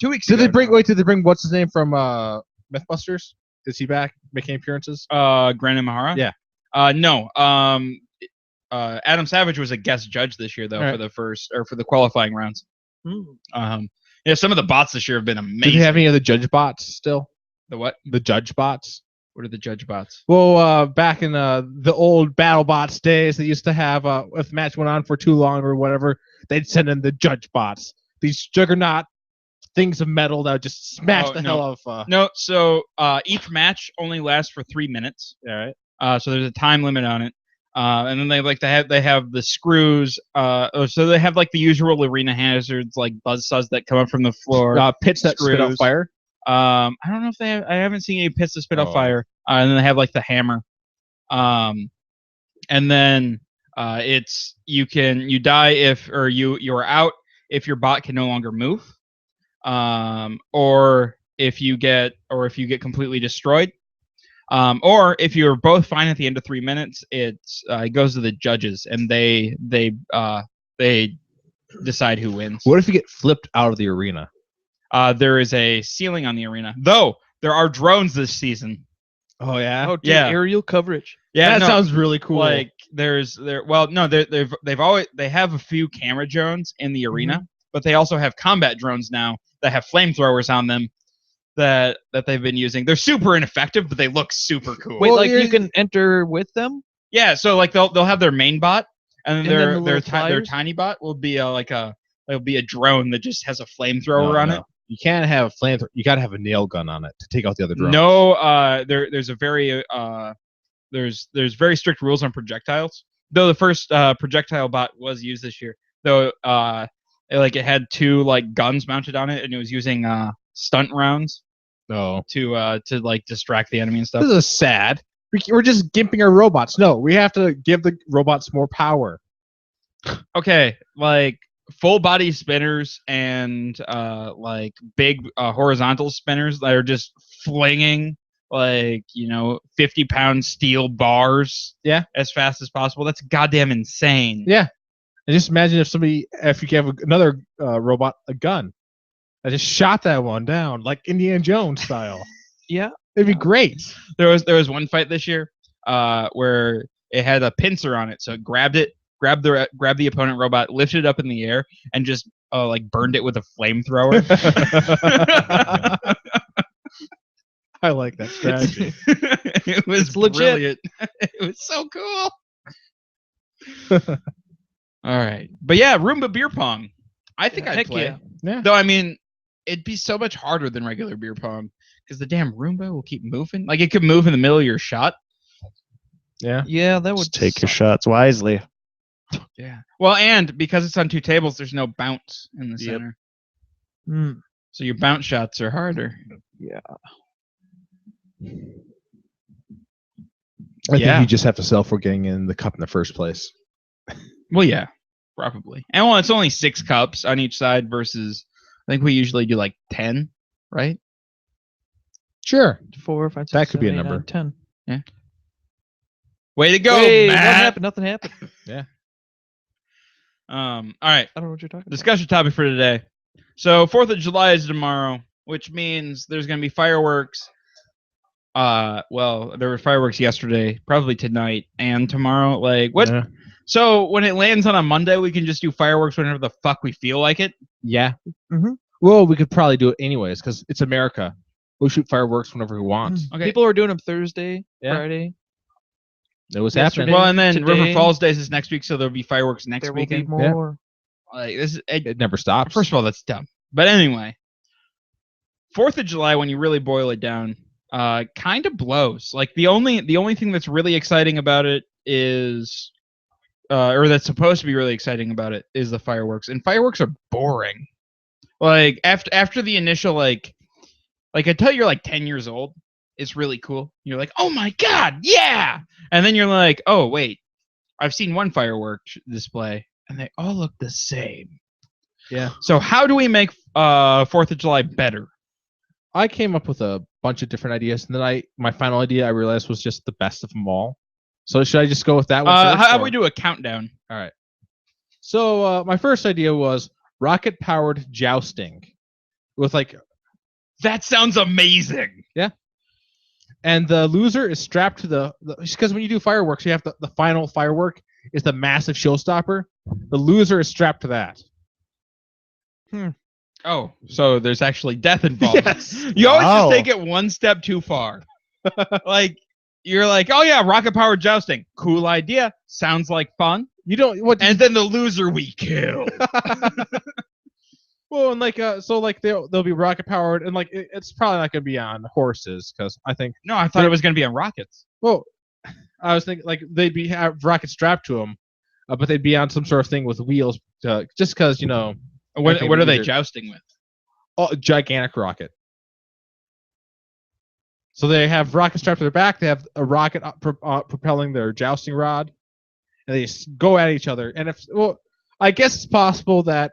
2 weeks Did ago. they bring? now. Wait, did they bring what's his name from MythBusters? Is he back making appearances? Gran Imahara? Yeah. No. Adam Savage was a guest judge this year though All right. for the first or for the qualifying rounds. Hmm. Yeah, some of the bots this year have been amazing. Did they have any of the judge bots still? the what? The judge bots? What are the judge bots? Well, back in the old BattleBots days, they used to have if the match went on for too long or whatever, they'd send in the judge bots. These juggernaut things of metal that would just smash Oh, the no. hell of. No, so each match only lasts for 3 minutes. All right. So there's a time limit on it. And then they have the screws. So they have like the usual arena hazards like buzzsaws that come up from the floor. Pits that spit off Screws. fire. I don't know if they have, I haven't seen any pits that spit off Oh. fire. And then they have like the hammer. And then it's you die if or you are out if your bot can no longer move. Or if you get completely destroyed. Or if you're both fine at the end of 3 minutes, it goes to the judges and they decide who wins. What if you get flipped out of the arena? There is a ceiling on the arena, though there are drones this season. Oh yeah. Oh, dude, Yeah. aerial coverage. Yeah, that no, sounds really cool. like they have a few camera drones in the arena, but they also have combat drones now that have flamethrowers on them that they've been using. They're super ineffective, but they look super cool. Wait, Well, like you're- you can enter with them? Yeah, so like they'll have their main bot, and then And then the their little their flyers? tiny bot will be it'll be a drone that just has a flamethrower on it. You can't have a flamethrower. You got to have a nail gun on it to take out the other drones. No, there's a very there's very strict rules on projectiles. Though the first projectile bot was used this year. Though it had 2 like guns mounted on it, and it was using stunt rounds No. to like distract the enemy and stuff. This is sad. We're just gimping our robots. No, we have to give the robots more power. Okay, like full body spinners and like big horizontal spinners that are just flinging 50-pound steel bars as fast as possible. That's goddamn insane. Yeah. And just imagine if you have another robot, a gun, that just shot that one down like Indiana Jones style. Yeah. It'd be great. There was one fight this year where it had a pincer on it, so it grabbed the opponent robot, lifted it up in the air, and just like burned it with a flamethrower. I like that strategy. It was It's legit. brilliant. It was so cool. All right, but yeah, Roomba beer pong. I think I'd Heck play. yeah. Yeah. Though I mean, it'd be so much harder than regular beer pong because the damn Roomba will keep moving. Like it could move in the middle of your shot. Yeah. Yeah, that would Just take your suck. shots wisely. Yeah. Well, and because it's on two tables, there's no bounce in the Yep. center. Mm. So your bounce shots are harder. I Yeah. think you just have to settle for getting in the cup in the first place. Well, yeah, probably. And well, it's only 6 cups on each side versus I think we usually do like 10, right? Sure. 4, 5, 6, That could be a 7, 8, number. 9, 10. Way to go, Wait, what Matt. happened? Nothing happened. All right. I don't know what you're talking about. Discussion topic for today. So 4th of July is tomorrow, which means there's going to be fireworks. Well, there were fireworks yesterday, probably tonight and tomorrow. Like what? Yeah. So when it lands on a Monday, we can just do fireworks whenever the fuck we feel like it. Yeah. Mhm. Well, we could probably do it anyways because it's America. We'll shoot fireworks whenever we want. Okay. People are doing them Thursday, Yeah. Friday. It was Yesterday. happening. Well, and then River Today- Falls Days is next week, so there'll be fireworks next There will be weekend. more. Like this is It never stops. first of all, that's dumb. But anyway, 4th of July, when you really boil it down, kind of blows. Like the only thing that's really exciting about it is, or that's supposed to be really exciting about it is the fireworks. And fireworks are boring. Like after the initial like until you're like 10 years old, it's really cool. You're like, oh my god, yeah! And then you're like, oh wait, I've seen one fireworks display, and they all look the same. Yeah. So how do we make 4th of July better? I came up with a bunch of different ideas, and then my final idea I realized was just the best of them all. So should I just go with that one first? How about or- we do a countdown? All right. So my first idea was rocket-powered jousting, with like, That sounds amazing. and the loser is strapped to the because when you do fireworks, you have the final firework is the massive showstopper. The loser is strapped to that. Oh, so there's actually death involved. Yes. You always Wow. just take it one step too far. Like you're like, oh yeah, rocket powered jousting, cool idea, sounds like fun. You don't what? And then the loser we kill. Well, and like so like they'll be rocket powered, and like it's probably not gonna be on horses because I think No, I thought it was gonna be on rockets. well, I was thinking like they'd be have rockets strapped to them, but they'd be on some sort of thing with wheels, just because What Okay, what are they either- jousting with? a gigantic rocket. So they have rockets strapped to their back. They have a rocket propelling their jousting rod, and they just go at each other. And I guess it's possible that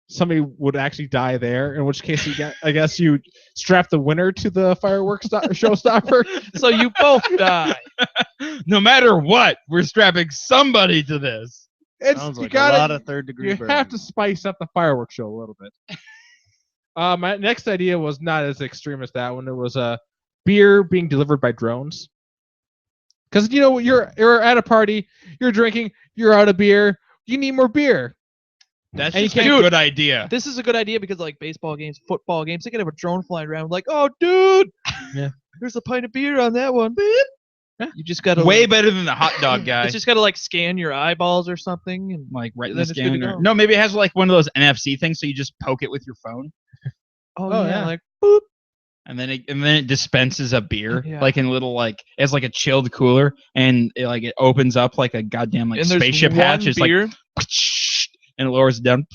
somebody would actually die there. In which case, I guess you strap the winner to the fireworks showstopper. So you both die. No matter what, we're strapping somebody to this. Sounds You like gotta, a lot of third degree you burn. have to spice up the fireworks show a little bit. My next idea was not as extreme as that one. It was beer being delivered by drones. Because you're at a party, you're drinking, you're out of beer, you need more beer. That's And you just a can't- good idea. This is a good idea because like baseball games, football games, they could have a drone flying around like, oh dude, Yeah. there's a pint of beer on that one. Yeah. You just gotta Way like, better than the hot dog guy. it's just gotta like scan your eyeballs or something and Like right in then the it's good to scanner. go. No, maybe it has like one of those NFC things, so you just poke it with your phone, oh, yeah. like boop. and then it dispenses a beer, Yeah. like in little like it has like a chilled cooler, and it opens up like a goddamn like and there's spaceship one hatch. It's beer, like and it lowers it down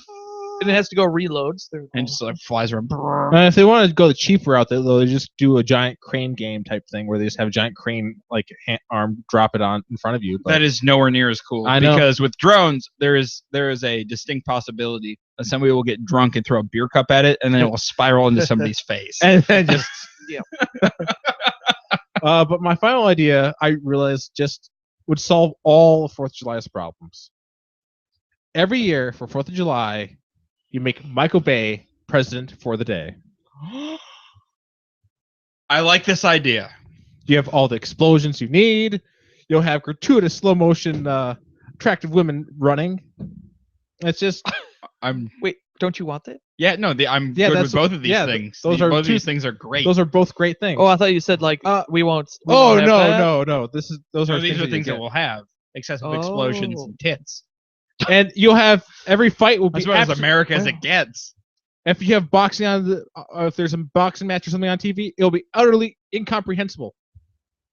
and it has to go reload. So they're and just like flies around. And if they want to go the cheap route, they'll just do a giant crane game type thing where they just have a giant crane like arm drop it on in front of you. But That is nowhere near as cool. I know. Because with drones, there is a distinct possibility that somebody will get drunk and throw a beer cup at it, and then it will spiral into somebody's face. and then just Yeah. But my final idea, I realized, just would solve all of 4th of July's problems. Every year for 4th of July, you make Michael Bay president for the day. I like this idea. You have all the explosions you need. You'll have gratuitous slow motion attractive women running. It's just I'm Wait, don't you want that? I'm Yeah, good that's- with both of these yeah, things. those are both of two- these things are great. those are both great things. Oh, I thought you said like we won't. we Oh won't have that. no. Those are these things are that things you that get. we'll have excessive explosions Oh. and tits. And you'll have every fight will be That's about as abso- America as wow. it gets. If you have boxing on if there's a boxing match or something on TV, it'll be utterly incomprehensible.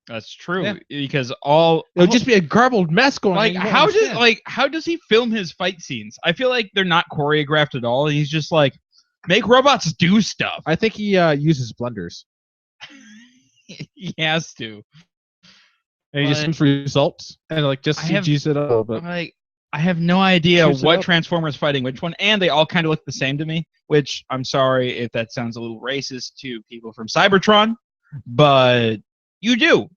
That's true Yeah. because all It would just be a garbled mess going like on. You won't how understand. how does he film his fight scenes? I feel like they're not choreographed at all. He's just like make robots do stuff. I think he uses blenders He has to. and he just But- comes results and like just I have- CGs it a little bit. Like I have no idea Shoots it what up. Transformers fighting which one, and they all kind of look the same to me. Which I'm sorry if that sounds a little racist to people from Cybertron, but you do.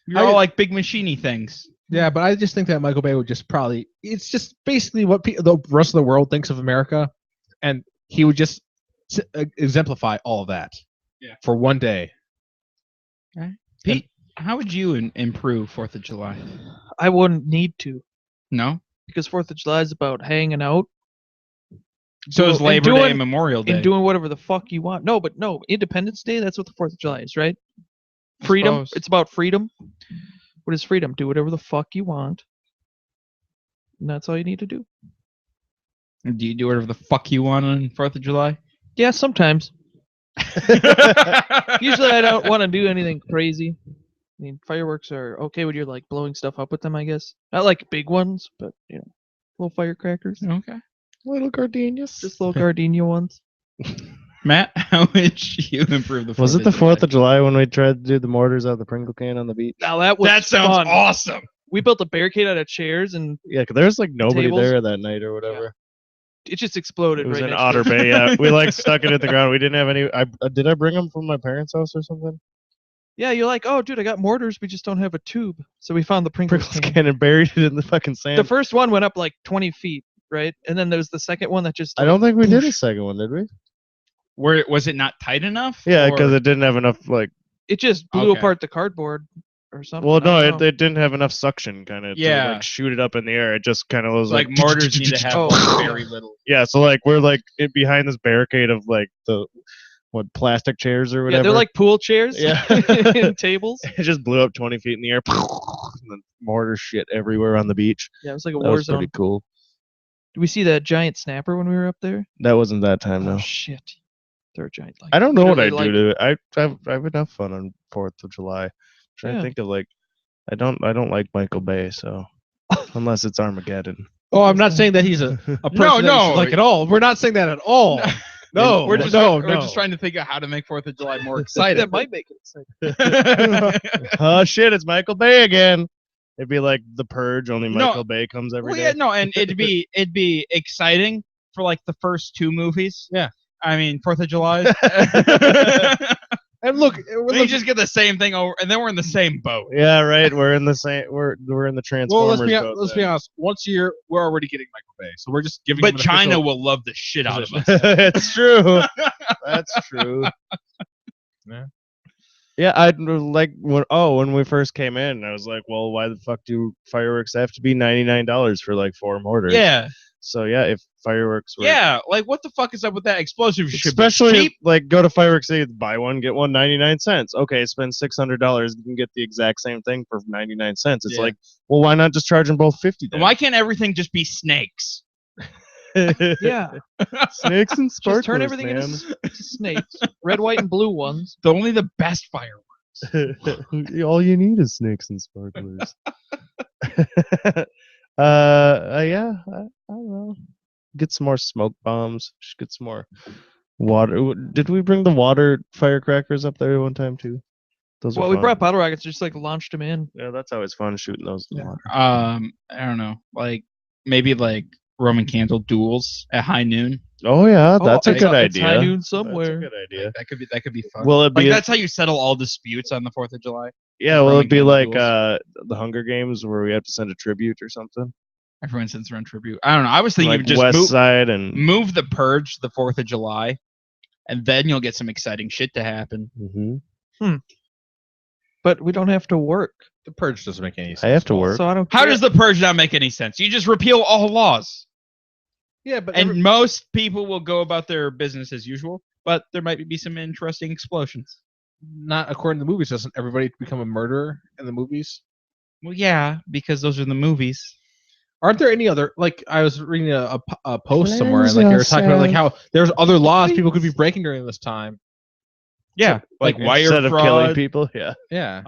You're all like big machiney things. Yeah, but I just think that Michael Bay would just probably. It's just basically what the rest of the world thinks of America, and he would just exemplify all of that. Yeah. For one day. Pete, how would you improve 4th of July? I wouldn't need to No. because 4th of July is about hanging out So is and Labor Day doing- and Memorial Day. and doing whatever the fuck you want. No, but no, Independence Day, that's what the 4th of July is, right? Freedom. suppose. It's about freedom. What is freedom? Do whatever the fuck you want. And that's all you need to do. Do you do whatever the fuck you want on 4th of July? Yeah, sometimes. Usually I don't want to do anything crazy. I mean, fireworks are okay when you're like blowing stuff up with them, I guess. Not like big ones, but you know, little firecrackers. Okay. Little gardenias. Just little gardenia ones. Matt, how would you improve the 4th Was it the July? 4th of July when we tried to do the mortars out of the Pringle can on the beach? Now that was That sounds fun. awesome. We built a barricade out of chairs and Yeah, 'cause there was like nobody Tables? there that night or whatever. it just exploded It was right in next Otter to it. Bay. Yeah, we like stuck it at the ground. We didn't have any. Did I bring them from my parents' house or something? Yeah, you're like, oh, dude, I got mortars. We just don't have a tube. So we found the Pringles Pringles can. can and buried it in the fucking sand. The first one went up like 20 feet, right? And then there's the second one that just. I don't think we did a Whoosh. second one, did we? Where was it not tight enough? Yeah, Or- because it didn't have enough like. It just blew Okay. apart the cardboard or something. Well, I no, don't it know. didn't have enough suction, kind of. Yeah. To, like, shoot it up in the air. It just kind of was like like mortars need to have Oh. like, very little. Yeah, so like we're like behind this barricade of like the plastic chairs or whatever. Yeah, they're like pool chairs. Yeah. and tables. It just blew up 20 feet in the air. And then mortar shit everywhere on the beach. Yeah, it was like a That war was pretty zone. cool. Did we see that giant snapper when we were up there? That wasn't that time Oh though. shit! They're a giant. Like, I don't know what I literally, do like- to it. I have enough fun on 4th of July. I'm trying to Yeah. think of like I don't like Michael Bay, so unless it's Armageddon. Oh, I'm not saying that he's a person No, that you no. should like at all. We're not saying that at all. No, we're just no, we're no. just trying to think of how to make 4th of July more that exciting. might make it exciting. Oh shit, it's Michael Bay again. It'd be like The Purge, only No. Michael Bay comes every Well, day. yeah, no, and it'd be exciting for like the first 2 movies. Yeah. I mean 4th of July. And look, We just get the same thing over, and then we're in the same boat. Yeah, right. We're in the same. We're in the well, Transformers. boat let's be then. honest. Once a year, we're already getting Michael Bay, so we're just giving. But him an China official- will love the shit out of us. It's true. That's true. Yeah. Yeah, I'd like when we first came in, I was like, well, why the fuck do fireworks have to be $99 for like 4 mortars? Yeah, So yeah, if fireworks were yeah. Like, what the fuck is up with that? Explosives should especially be cheap. like go to Fireworks City, buy one, get one 99 cents. Okay, spend $600, you can get the exact same thing for 99 cents. It's Yeah. like, well, why not just charge them both 50 then? Why can't everything just be snakes? Yeah, Snakes and sparklers, just turn everything man. into snakes. Red, white, and blue ones. The only the best fireworks. All you need is snakes and sparklers. Yeah, I don't know. Get some more smoke bombs. Should get some more water. Did we bring the water firecrackers up there one time too? Those Well, were we fun. brought bottle rockets, just like launched them in. Yeah, that's always fun shooting those in the Yeah. water. I don't know. Like maybe like Roman candle duels at high noon. Oh yeah, that's a it's- good it's idea. high noon That's a somewhere. good idea. That could be fun. Will it Like be? that's how you settle all disputes on the 4th of July. Yeah, will Roman it be candle like duels. the Hunger Games where we have to send a tribute or something? Everyone sends their own tribute. I don't know. I was thinking Like you just West Side and. move the purge to the 4th of July, and then you'll get some exciting shit to happen. Mhm. But we don't have to work. The purge doesn't make any sense. I have to at all. work. So I don't How care. does the purge not make any sense? You just repeal all laws, Yeah, but and most people will go about their business as usual. But there might be some interesting explosions. not according to the movies. Doesn't everybody become a murderer in the movies? Well, yeah, because those are the movies. Aren't there any other like I was reading a post somewhere and like they were talking about like how there's other laws people could be breaking during this time. Yeah, like wire Instead of fraud. killing people, yeah. Yeah.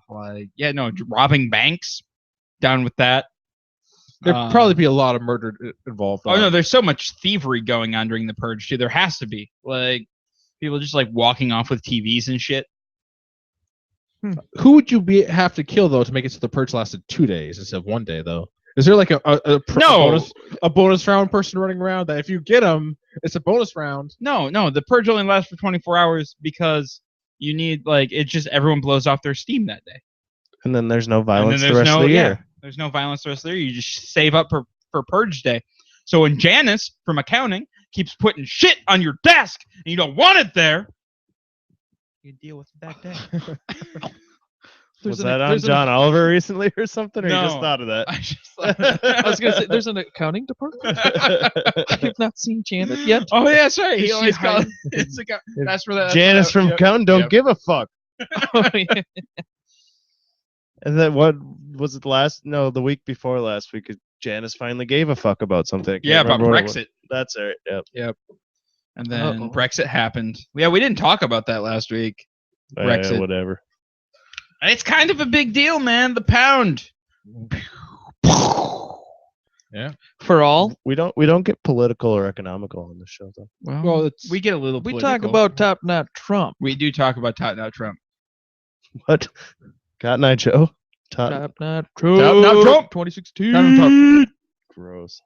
Robbing banks. Down with that. There'd probably be a lot of murder involved. Oh no, there's so much thievery going on during the purge too. There has to be like people just like walking off with TVs and shit. Who would you have to kill though to make it so the purge lasted 2 days instead of 1 day though? Is there like a bonus round person running around that if you get them, it's a bonus round? No, the purge only lasts for 24 hours because you need like it's just everyone blows off their steam that day. And then there's no And violence then the rest of the year. There's no violence the rest of the year. You just save up for purge day. So when Janice from accounting keeps putting shit on your desk and you don't want it there, you deal with it that day. Was that on John Oliver recently or something, or you just No. thought of that? I just thought, I was gonna say there's an accounting department. I've not seen Janet yet. oh yeah, that's right. He Is always she calls. It's like that's where that. Janice from Accounting don't give a fuck. Oh, yeah. And then what was it the week before last week? Janice finally gave a fuck about something. I can't Yeah, about remember what it was. Brexit. That's right. Yep. And then Uh-oh. Brexit happened. Yeah, we didn't talk about that last week. Brexit. Whatever. It's kind of a big deal, man. The pound. For all We don't get political or economical on this show though. Well, it's we get a little. we Political. talk about top notch Trump. We do talk about Top Trump. What? Cotton Eye Joe? Top notch Top-notch Trump. 2016. Gross.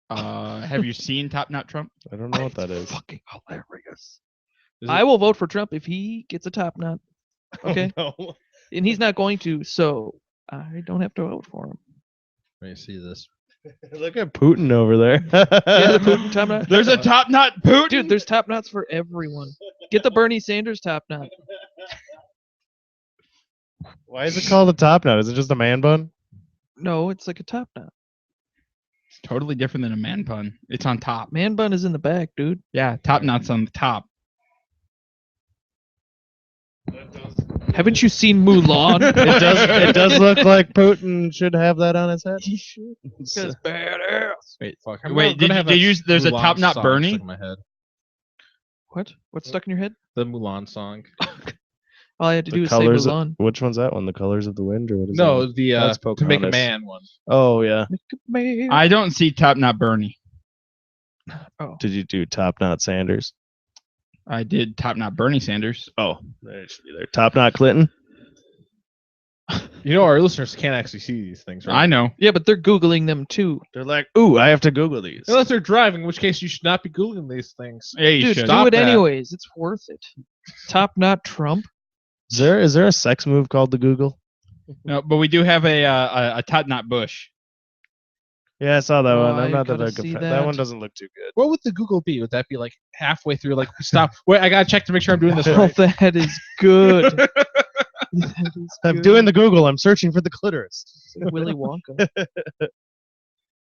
Have you seen Top Knot Trump? I don't know what that is. Fucking hilarious. I will vote for Trump if he gets a top knot. Okay, Oh, no. and he's not going to, so I don't have to vote for him. Let me see this. Look at Putin over there. Yeah, the Putin top knot. There's a Top Knot Putin. Dude, there's top knots for everyone. Get the Bernie Sanders top knot. Why is it called a top knot? Is it just a man bun? No, it's like a top knot. Totally different than a man pun. It's on top. Man bun is in the back, dude. Yeah, Top Knot's on the top. Haven't you seen Mulan? It does look like Putin should have that on his head. He should. Because badass. Wait, Fuck. wait. Did you use? There's a Mulan Top Knot song Bernie. stuck in my head. What? What's stuck in your head? The Mulan song. All I had to The do was say colors. Mulan. Which one's that one? The Colors of the Wind, or what is No, that? the That's to make a Pocahontas. man one. Oh yeah. I don't see Top Knot Bernie. Did you do Top Knot Sanders? I did Top Knot Bernie Sanders. Oh, there it should be there. Top Knot Clinton. You know, our listeners can't actually see these things, right? I know. Yeah, but they're Googling them too. They're like, ooh, I have to Google these. Unless they're driving, in which case you should not be Googling these things. Yeah, you Dude, should. do it that. anyways. It's worth it. Top knot Trump. Is there a sex move called the Google? No, but we do have a Top Knot Bush. Yeah, I saw that Oh, one. I'm I not that gotta big a see fan. that. That one doesn't look too good. What would the Google be? Would that be like halfway through? Like, stop. Wait, I gotta check to make sure I'm doing this Oh, right. that is good. That is I'm good. doing the Google. I'm searching for the clitoris. Willy Wonka.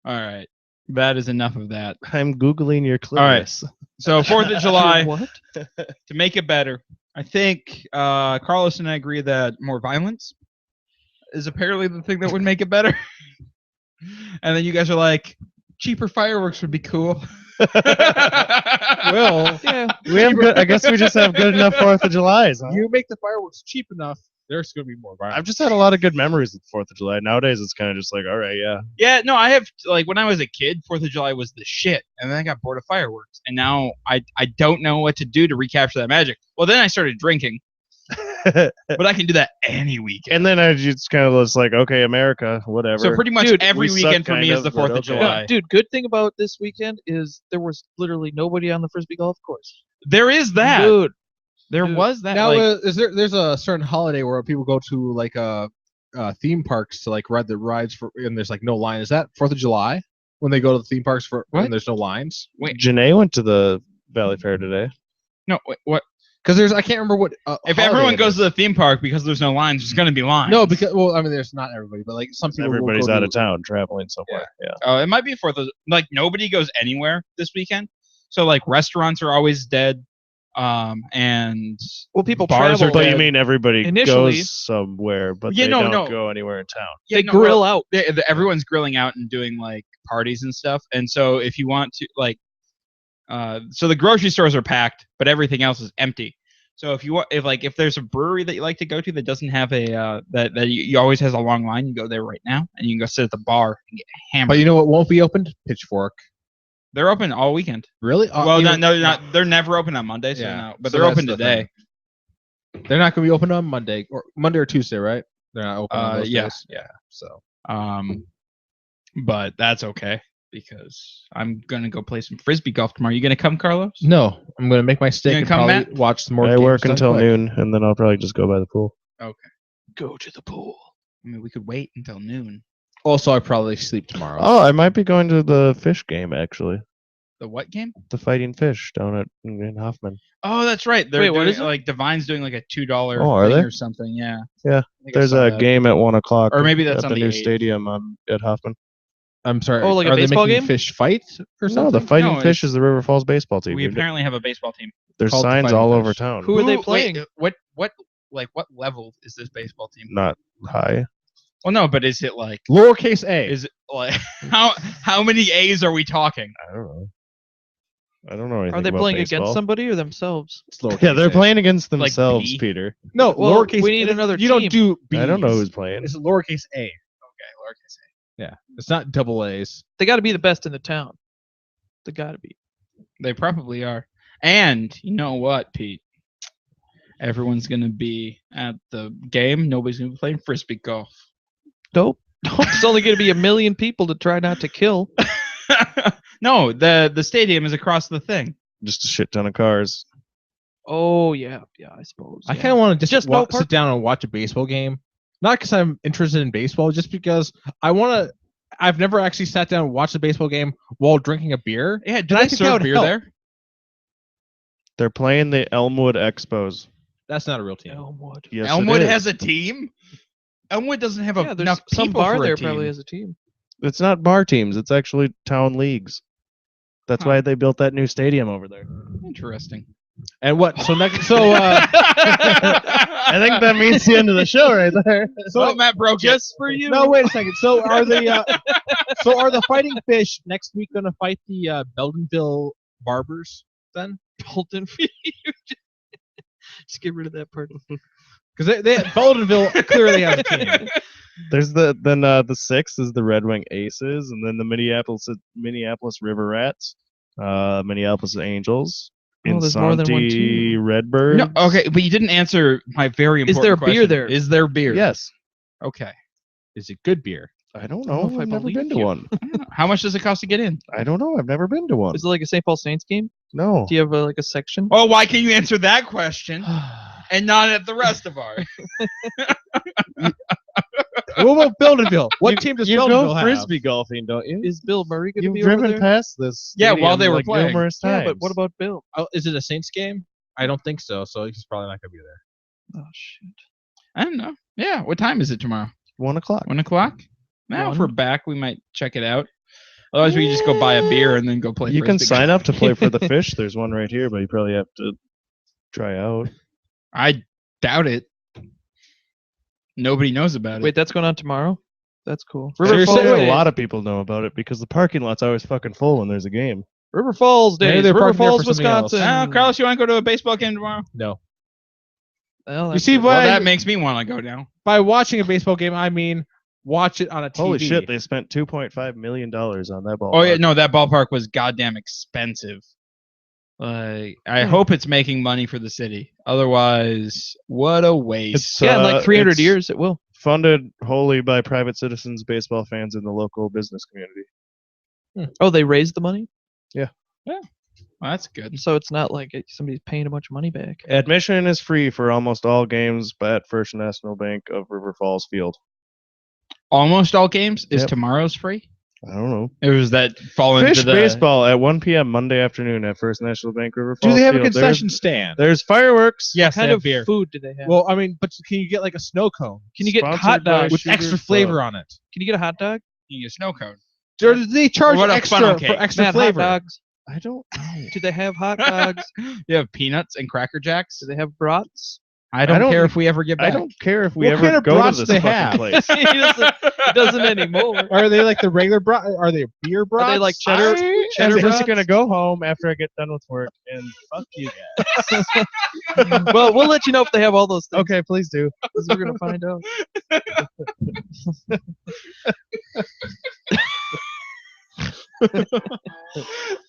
All right, that is enough of that. I'm Googling your right. clitoris. So 4th of July, What? to make it better, I think Carlos and I agree that more violence is apparently the thing that would make it better. And then you guys are like, cheaper fireworks would be cool. Well, Yeah. We have good. I guess we just have good enough 4th of July. Huh? you make the fireworks cheap enough, there's gonna be more violence. I've just had a lot of good memories with 4th of July. Nowadays, it's kind of just like, all right, yeah. Yeah, no, I have like when I was a kid, 4th of July was the shit, and then I got bored of fireworks, and now I don't know what to do to recapture that magic. Well, then I started drinking, but I can do that any weekend. And then I just kind of was like, okay, America, whatever. So pretty much Dude, every we suck weekend for me kind is the of, 4th but of okay. July. Dude, good thing about this weekend is there was literally nobody on the Frisbee golf course. There is that. Dude, There dude. was that. now, like, there's a certain holiday where people go to like theme parks to like ride the rides for, and there's like no line. Is that 4th of July when they go to the theme parks for What? when there's no lines? Janae went to the Valley Fair today. no, wait, what? Because there's I can't remember what. If holiday everyone it goes is. to the theme park because there's no lines, there's gonna be lines. No, because well, I mean, there's not everybody, but like some people. will Everybody's go out to- of town traveling somewhere. Yeah. It might be 4th of like nobody goes anywhere this weekend. So like restaurants are always dead, and well, people Bars travel. are But you dead. mean everybody Initially- goes somewhere, but Yeah, they no, don't no. go anywhere in town. They grill out. Everyone's grilling out and doing like parties and stuff. And so if you want to like, so the grocery stores are packed, but everything else is empty. So if there's a brewery that you like to go to that doesn't have a that you always has a long line, you go there right now, and you can go sit at the bar and get hammered. But you know what won't be opened? Pitchfork. They're open all weekend. Really? Well, they're never open on Monday, so Yeah. no. But So they're that's open the today. They're not going to be open on Monday or Tuesday, right? They're not open on those yeah. days. Yeah. So But that's okay because I'm gonna go play some frisbee golf tomorrow. You gonna come, Carlos? no, I'm going to make my steak gonna and come, probably Matt? watch some more. I games work done until quick. noon, and then I'll probably just go by the pool. Okay. Go to the pool. I mean, we could wait until noon. Also, I probably sleep tomorrow. Oh, I might be going to the fish game actually. The what game? The Fighting Fish down at in Hoffman. Oh, that's right. They're Wait, what doing, is it? like Divine's doing like a $2 Oh, are thing they? or something. Yeah. Yeah, I think I There's saw a that. game at 1:00. Or maybe that's at on the the new 8th. stadium at Hoffman. I'm sorry. Oh, like a are they baseball making game? fish fight or No, something? the Fighting No, Fish it's- is the River Falls baseball team. We dude. apparently have a baseball team. There's called the signs Fighting all Fish. over town. Who are they Wait, playing? what level is this baseball team? Not high. Well, no, but is it like Lowercase a. is it like how many A's are we talking? I don't know. I don't know anything Are they about playing baseball. against somebody or themselves? It's lowercase Yeah, they're a. playing against Like themselves, B? Peter. No, Well, lowercase. we need another You team. don't do B's. I don't know who's playing. It's lowercase a. Okay, lowercase Yeah, it's not double A's. They got to be the best in the town. They got to be. A. They probably are. And you know what, Pete? Everyone's gonna be at the game. Nobody's gonna be playing frisbee golf. Dope. It's only going to be 1 million people to try not to kill. No, the stadium is across the thing. Just a shit ton of cars. Oh yeah, I suppose. I yeah. kind of want to Just no sit down and watch a baseball game. Not because I'm interested in baseball, just because I want to. I've never actually sat down and watched a baseball game while drinking a beer. Yeah, do And I they think that serve would beer help. there? They're playing the Elmwood Expos. That's not a real team. Elmwood. Yes, Elmwood it is. has a team. Elmwood doesn't have Yeah, there's enough some people bar for a there team. probably has a team. It's not bar teams. It's actually town leagues. That's Huh. why they built that new stadium over there. Interesting. And what? So next, so I think that means the end of the show right there. So Matt broke Just for you. no, wait a second. So are the Fighting Fish next week going to fight the Beldenville Barbers then? Bolton. Just get rid of that part. Because Beldenville clearly has a team. There's the 6th is the Red Wing Aces, and then the Minneapolis River Rats, Minneapolis Angels, Oh, there's more than one Insanti team. Redbirds. No, okay, but you didn't answer my very Is important there question. beer there? Is there beer? Yes. Okay. Is it good beer? I don't know know. if I I've never believe been to you. one. How much does it cost to get in? I don't know. I've never been to one. Is it like a St. Paul Saints game? No. Do you have like a section? Oh, why can you answer that question and not at the rest of ours? What about Beldenville? What team does you Beldenville go have? frisbee golfing, don't you? Is Bill Murray going to You've be over driven there? past this. Yeah, while stadium, they were like, playing. numerous Yeah, times. but what about Bill? Oh, is it a Saints game? I don't think so. So he's probably not going to be there. Oh shit. I don't know. Yeah, what time is it tomorrow? 1:00? 1 o'clock? Now, if One. we're back, we might check it out. Otherwise, we can just go buy a beer and then go play. You can frisbee. sign up to play for the Fish. There's one right here, but you probably have to try out. I doubt it. Nobody knows about Wait, it. that's going on tomorrow? That's cool. Seriously? River Falls, Wait. A lot of people know about it because the parking lot's always fucking full when there's a game. River Falls Maybe days. they're River parking there Falls, for something else. Wisconsin. Oh, Carlos, you want to go to a baseball game tomorrow? No. Well, You that's see good. what? Well, that makes me want to go now. By watching a baseball game, I mean watch it on a TV. Holy shit! They spent $2.5 million on that ball. Oh yeah, no, that ballpark was goddamn expensive. Like, I hope it's making money for the city. Otherwise, what a waste. It's, Yeah, in like 300 it's years it will. funded wholly by private citizens, baseball fans, and the local business community. Oh, they raised the money? Well, that's good. So it's not like somebody's paying a bunch of money back. Admission is free for almost all games at First National Bank of River Falls Field. Almost all games is Yep. tomorrow's free. I don't know. It was that fall into Fish the baseball at 1 p.m. Monday afternoon at First National Bank River Do Falls they have a Field. concession stand? There's fireworks. Yes, What kind they have of beer. food do they have? Well, I mean, but can you get like a snow cone? can you get sponsored hot by dogs? with Sugar extra Club. flavor on it? Can you get a hot dog? you get a snow cone. Or they charge What about funnel extra for cake? extra Matt, flavor. hot dogs. I don't know. Do they have hot dogs? You have peanuts and Cracker Jacks. Do they have brats? I don't, don't- care if we ever get I back. don't care if we What ever kind of go to brats this they fucking have? place. He doesn't anymore. Are they like the regular brat? Are they beer brats? Are they like cheddar? I'm cheddar just brats? gonna go home after I get done with work and fuck you guys. Well, we'll let you know if they have all those things. Okay, please do. 'Cause we're gonna find out.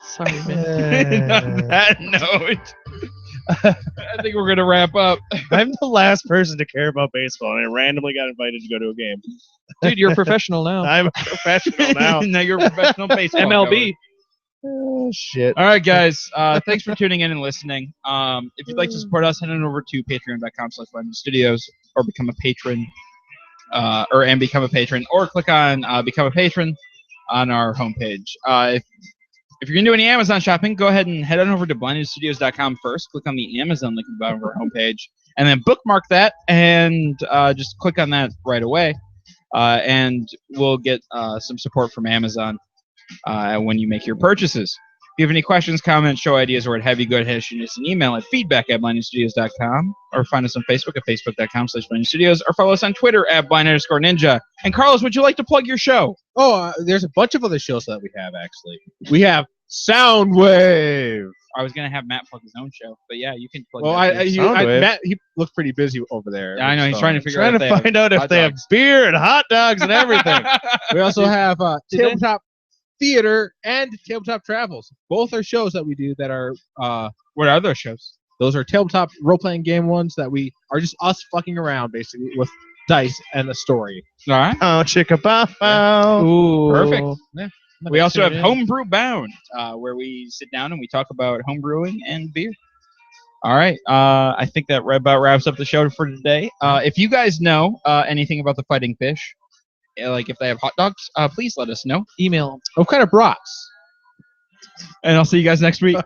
Sorry, man. On that note, I think we're gonna wrap up. I'm the last person to care about baseball, and I randomly got invited to go to a game. Dude, you're a professional now. I'm a professional now. Now you're a professional baseball MLB. Oh, shit. All right, guys. Thanks for tuning in and listening. If you'd like to support us, head on over to patreon.com/studios or become a patron, and become a patron, or click on become a patron on our homepage. If you're gonna do any Amazon shopping, go ahead and head on over to blindnewstudios.com first. Click on the Amazon link at the bottom of our homepage, and then bookmark that, and just click on that right away, and we'll get some support from Amazon. When you make your purchases. If you have any questions, comments, show ideas, or what have you, go ahead and shoot us an email at feedback@blindnewstudios.com, or find us on Facebook at facebook.com/blindnewstudios, or follow us on Twitter at blind_ninja. And Carlos, would you like to plug your show? Oh, there's a bunch of other shows that we have, actually. We have Soundwave. I was going to have Matt plug his own show, but yeah, you can plug Well, that too. Matt, he looks pretty busy over there. Yeah, I know, he's trying to figure Trying out to if they find out if hot they have dogs. beer and hot dogs and everything. We also have Did they? Tabletop Theater and Tabletop Travels. Both are shows that we do that are What are those shows? those are tabletop role-playing game ones that we are just us fucking around basically with dice and a story. All right. Oh, chicka bow. Ooh. Perfect. We also have Tune in. Homebrew Bound, where we sit down and we talk about homebrewing and beer. All right. I think that about wraps up the show for today. If you guys know anything about the Fighting Fish, like if they have hot dogs, please let us know. Email 'em. What kind of brats? And I'll see you guys next week.